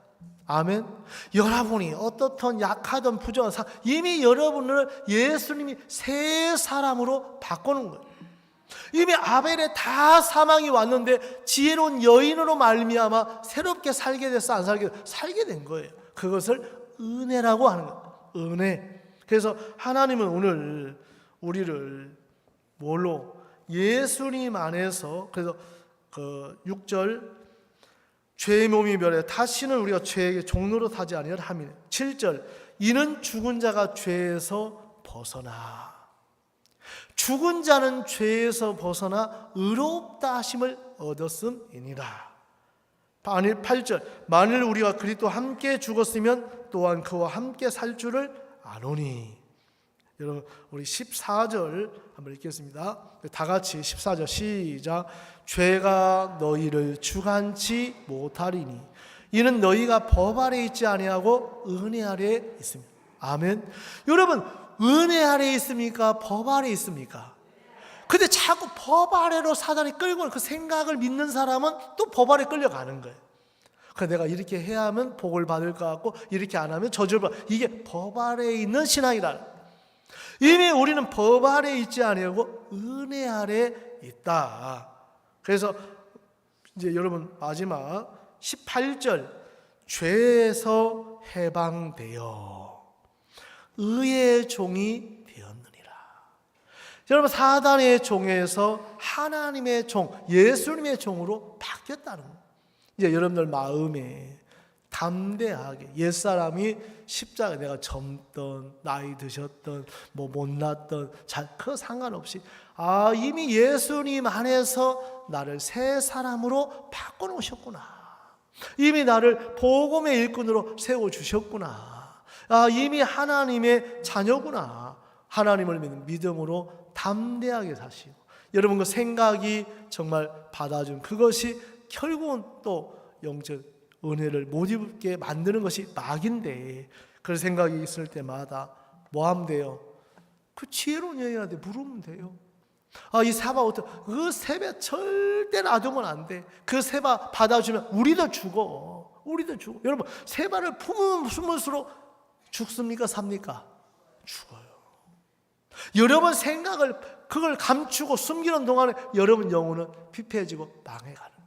아멘. 여러분이 어떻든 약하든 부정한 이미 여러분을 예수님이 새 사람으로 바꾸는 거예요. 이미 아벨에 다 사망이 왔는데 지혜로운 여인으로 말미암아 새롭게 살게 됐어, 안 살게 됐어? 살게 된 거예요. 그것을 은혜라고 하는 거예요. 은혜. 그래서 하나님은 오늘 우리를 뭘로? 예수님 안에서. 그래서 그 6절 죄의 몸이 멸해 다시는 우리가 죄에게 종로로 타지 아니하려 함이네. 7절 이는 죽은 자가 죄에서 벗어나. 죽은 자는 죄에서 벗어나 의롭다 하심을 얻었음이니라. 8절 만일 우리가 그리스도와 함께 죽었으면 또한 그와 함께 살 줄을 아노니. 여러분, 우리 14절 한번 읽겠습니다. 다 같이 14절 시작. 죄가 너희를 주관치 못하리니 이는 너희가 법 아래 있지 아니하고 은혜 아래 있습니다. 아멘. 여러분, 은혜 아래 있습니까? 법 아래 있습니까? 근데 자꾸 법 아래로 사단이 끌고 그 생각을 믿는 사람은 또 법 아래 끌려가는 거예요. 내가 이렇게 해야 하면 복을 받을 것 같고 이렇게 안 하면 저주를 받을. 이게 법 아래에 있는 신앙이다. 이미 우리는 법 아래 있지 아니하고 은혜 아래 있다. 그래서 이제 여러분 마지막 18절 죄에서 해방되어 의의 종이 되었느니라. 여러분, 사단의 종에서 하나님의 종, 예수님의 종으로 바뀌었다는 거예요. 이제 여러분들 마음에 담대하게 옛사람이 십자가 내가 젊던 나이 드셨던 뭐 못났던 그 상관없이 이미 예수님 안에서 나를 새 사람으로 바꿔놓으셨구나. 이미 나를 복음의 일꾼으로 세워주셨구나. 이미 하나님의 자녀구나. 하나님을 믿는 믿음으로 담대하게 사시고 여러분 그 생각이 정말 받아준 그것이 결국은 또 영적 은혜를 못 입게 만드는 것이 낙인데 그런 생각이 있을 때마다 뭐 하면 돼요? 그 지혜로운 여인한테 물으면 돼요. 이 세바 어떻게? 그 세바 절대 놔두면 안 돼. 그 세바 받아주면 우리도 죽어. 우리도 죽어. 여러분, 세바를 품을수록 죽습니까? 삽니까? 죽어요. 여러분 생각을 그걸 감추고 숨기는 동안에 여러분 영혼은 피폐해지고 망해가는.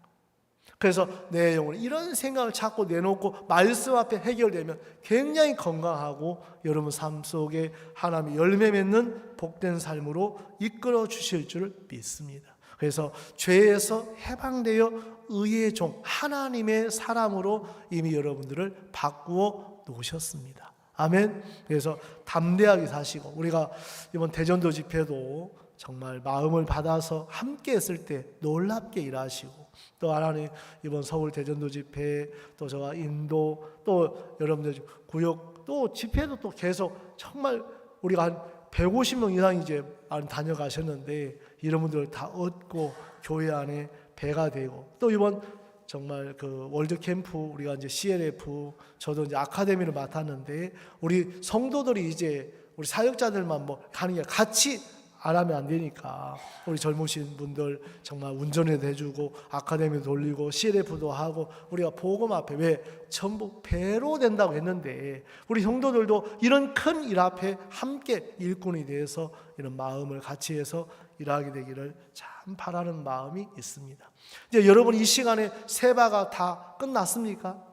그래서 내 영혼은 이런 생각을 자꾸 내놓고 말씀 앞에 해결되면 굉장히 건강하고 여러분 삶 속에 하나님의 열매 맺는 복된 삶으로 이끌어 주실 줄 믿습니다. 그래서 죄에서 해방되어 의의 종 하나님의 사람으로 이미 여러분들을 바꾸어 놓으셨습니다. 아멘. 그래서 담대하게 사시고 우리가 이번 대전도 집회도 정말 마음을 받아서 함께 했을 때 놀랍게 일하시고 또 하나님 이번 서울 대전도 집회 또 저와 인도 또 여러분들 구역 또 집회도 또 계속 정말 우리가 한 150명 이상 이제 다녀가셨는데 이런 분들 다 얻고 교회 안에 배가 되고 또 이번 정말 그 월드 캠프 우리가 이제 CLF 저도 이제 아카데미를 맡았는데 우리 성도들이 이제 우리 사역자들만 뭐 가는 게 같이 안 하면 안 되니까 우리 젊으신 분들 정말 운전에도 해주고 아카데미도 돌리고 CLF도 하고 우리가 복음 앞에 왜 전부 배로 된다고 했는데 우리 성도들도 이런 큰 일 앞에 함께 일꾼이 돼서 이런 마음을 같이 해서 일하게 되기를 참 바라는 마음이 있습니다. 이제 여러분 이 시간에 세바가 다 끝났습니까?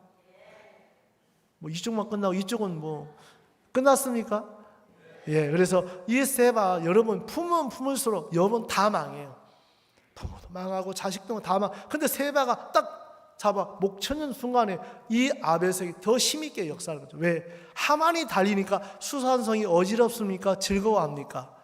뭐 이쪽만 끝나고 이쪽은 뭐 끝났습니까? 예, 그래서 이 세바 여러분 품은 품을수록 여러분 다 망해요. 부모도 망하고 자식도 다 망. 근데 세바가 딱 잡아 목 쳐는 순간에 이 아벨색이 더 힘있게 역사하는 거죠. 왜? 하만이 달리니까 수산성이 어지럽습니까? 즐거워합니까?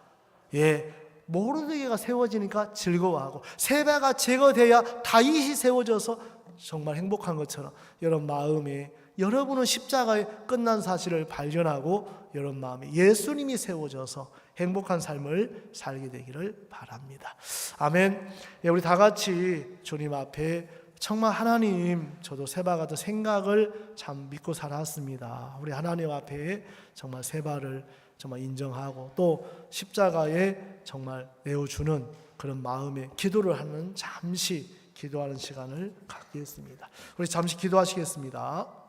예, 모르드게가 세워지니까 즐거워하고 세바가 제거돼야 다윗이 세워져서 정말 행복한 것처럼 여러분 마음에 여러분은 십자가에 끝난 사실을 발견하고 여러분 마음에 예수님이 세워져서 행복한 삶을 살게 되기를 바랍니다. 아멘. 예, 우리 다 같이 주님 앞에 정말 하나님, 저도 세바 같은 생각을 참 믿고 살았습니다. 우리 하나님 앞에 정말 세바를 정말 인정하고 또 십자가에 정말 내어주는 그런 마음의 기도를 하는 잠시 기도하는 시간을 갖겠습니다. 우리 잠시 기도하시겠습니다.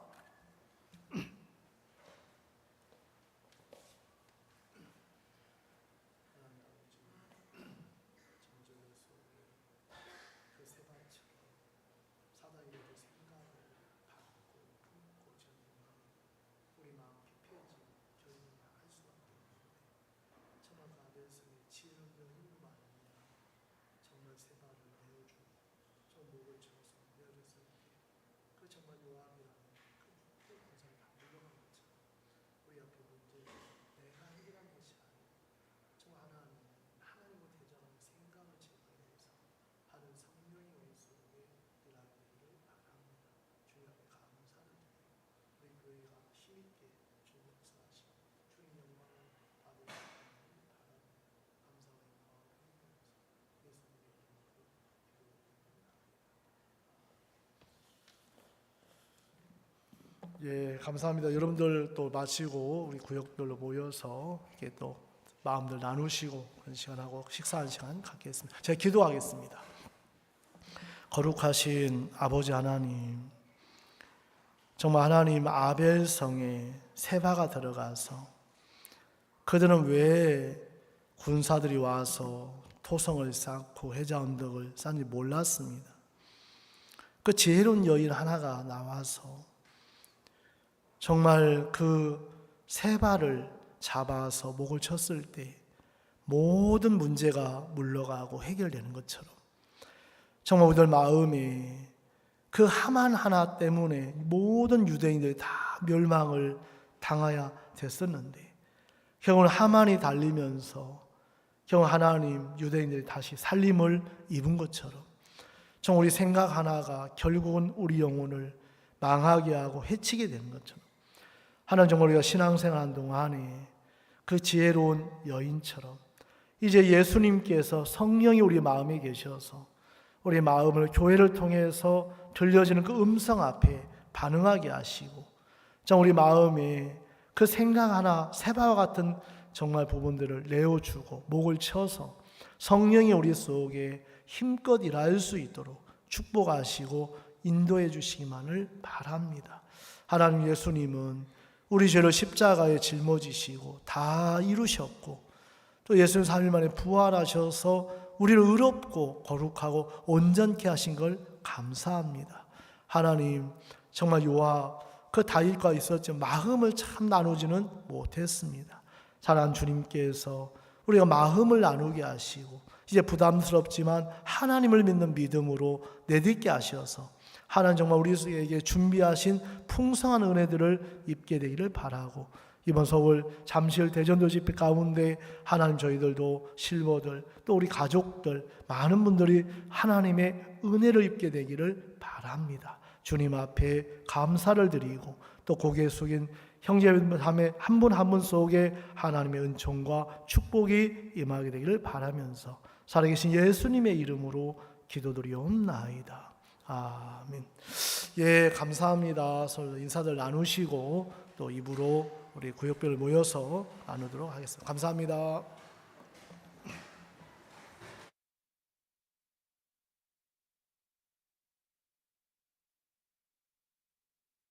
예, 감사합니다. 여러분들 또 마치고 우리 구역별로 모여서 이렇게 또 마음들 나누시고 그런 시간하고 식사하는 시간 갖겠습니다. 제가 기도하겠습니다. 거룩하신 아버지 하나님, 정말 하나님 아벨성에 세바가 들어가서 그들은 왜 군사들이 와서 토성을 쌓고 해자 언덕을 쌓는지 몰랐습니다. 그 지혜로운 여인 하나가 나와서 정말 그 세바를 잡아서 목을 쳤을 때 모든 문제가 물러가고 해결되는 것처럼 정말 우리들 마음에 그 하만 하나 때문에 모든 유대인들이 다 멸망을 당하여 됐었는데 결국은 하만이 달리면서 결국 하나님 유대인들이 다시 살림을 입은 것처럼 정말 우리 생각 하나가 결국은 우리 영혼을 망하게 하고 해치게 되는 것처럼 하나님 정말 우리가 신앙생활한 동안에 그 지혜로운 여인처럼 이제 예수님께서 성령이 우리 마음에 계셔서 우리 마음을 교회를 통해서 들려지는 그 음성 앞에 반응하게 하시고 정말 우리 마음에 그 생각 하나 세바와 같은 정말 부분들을 내어주고 목을 쳐서 성령이 우리 속에 힘껏 일할 수 있도록 축복하시고 인도해 주시기만을 바랍니다. 하나님 예수님은 우리 죄를 십자가에 짊어지시고 다 이루셨고 또 예수님 3일 만에 부활하셔서 우리를 의롭고 거룩하고 온전케 하신 걸 감사합니다. 하나님 정말 요아 그 다윗과 있었지만 마음을 참 나누지는 못했습니다. 사랑하는 주님께서 우리가 마음을 나누게 하시고 이제 부담스럽지만 하나님을 믿는 믿음으로 내딛게 하셔서 하나님 정말 우리에게 준비하신 풍성한 은혜들을 입게 되기를 바라고 이번 서울 잠실 대전도 집회 가운데 하나님 저희들도 실버들 또 우리 가족들 많은 분들이 하나님의 은혜를 입게 되기를 바랍니다. 주님 앞에 감사를 드리고 또 고개 숙인 형제자매 한 분 한 분 속에 하나님의 은총과 축복이 임하게 되기를 바라면서 살아계신 예수님의 이름으로 기도드리옵나이다. 아멘. 예, 감사합니다. 서로 인사들 나누시고 또 입으로 우리 구역별 모여서 나누도록 하겠습니다. 감사합니다.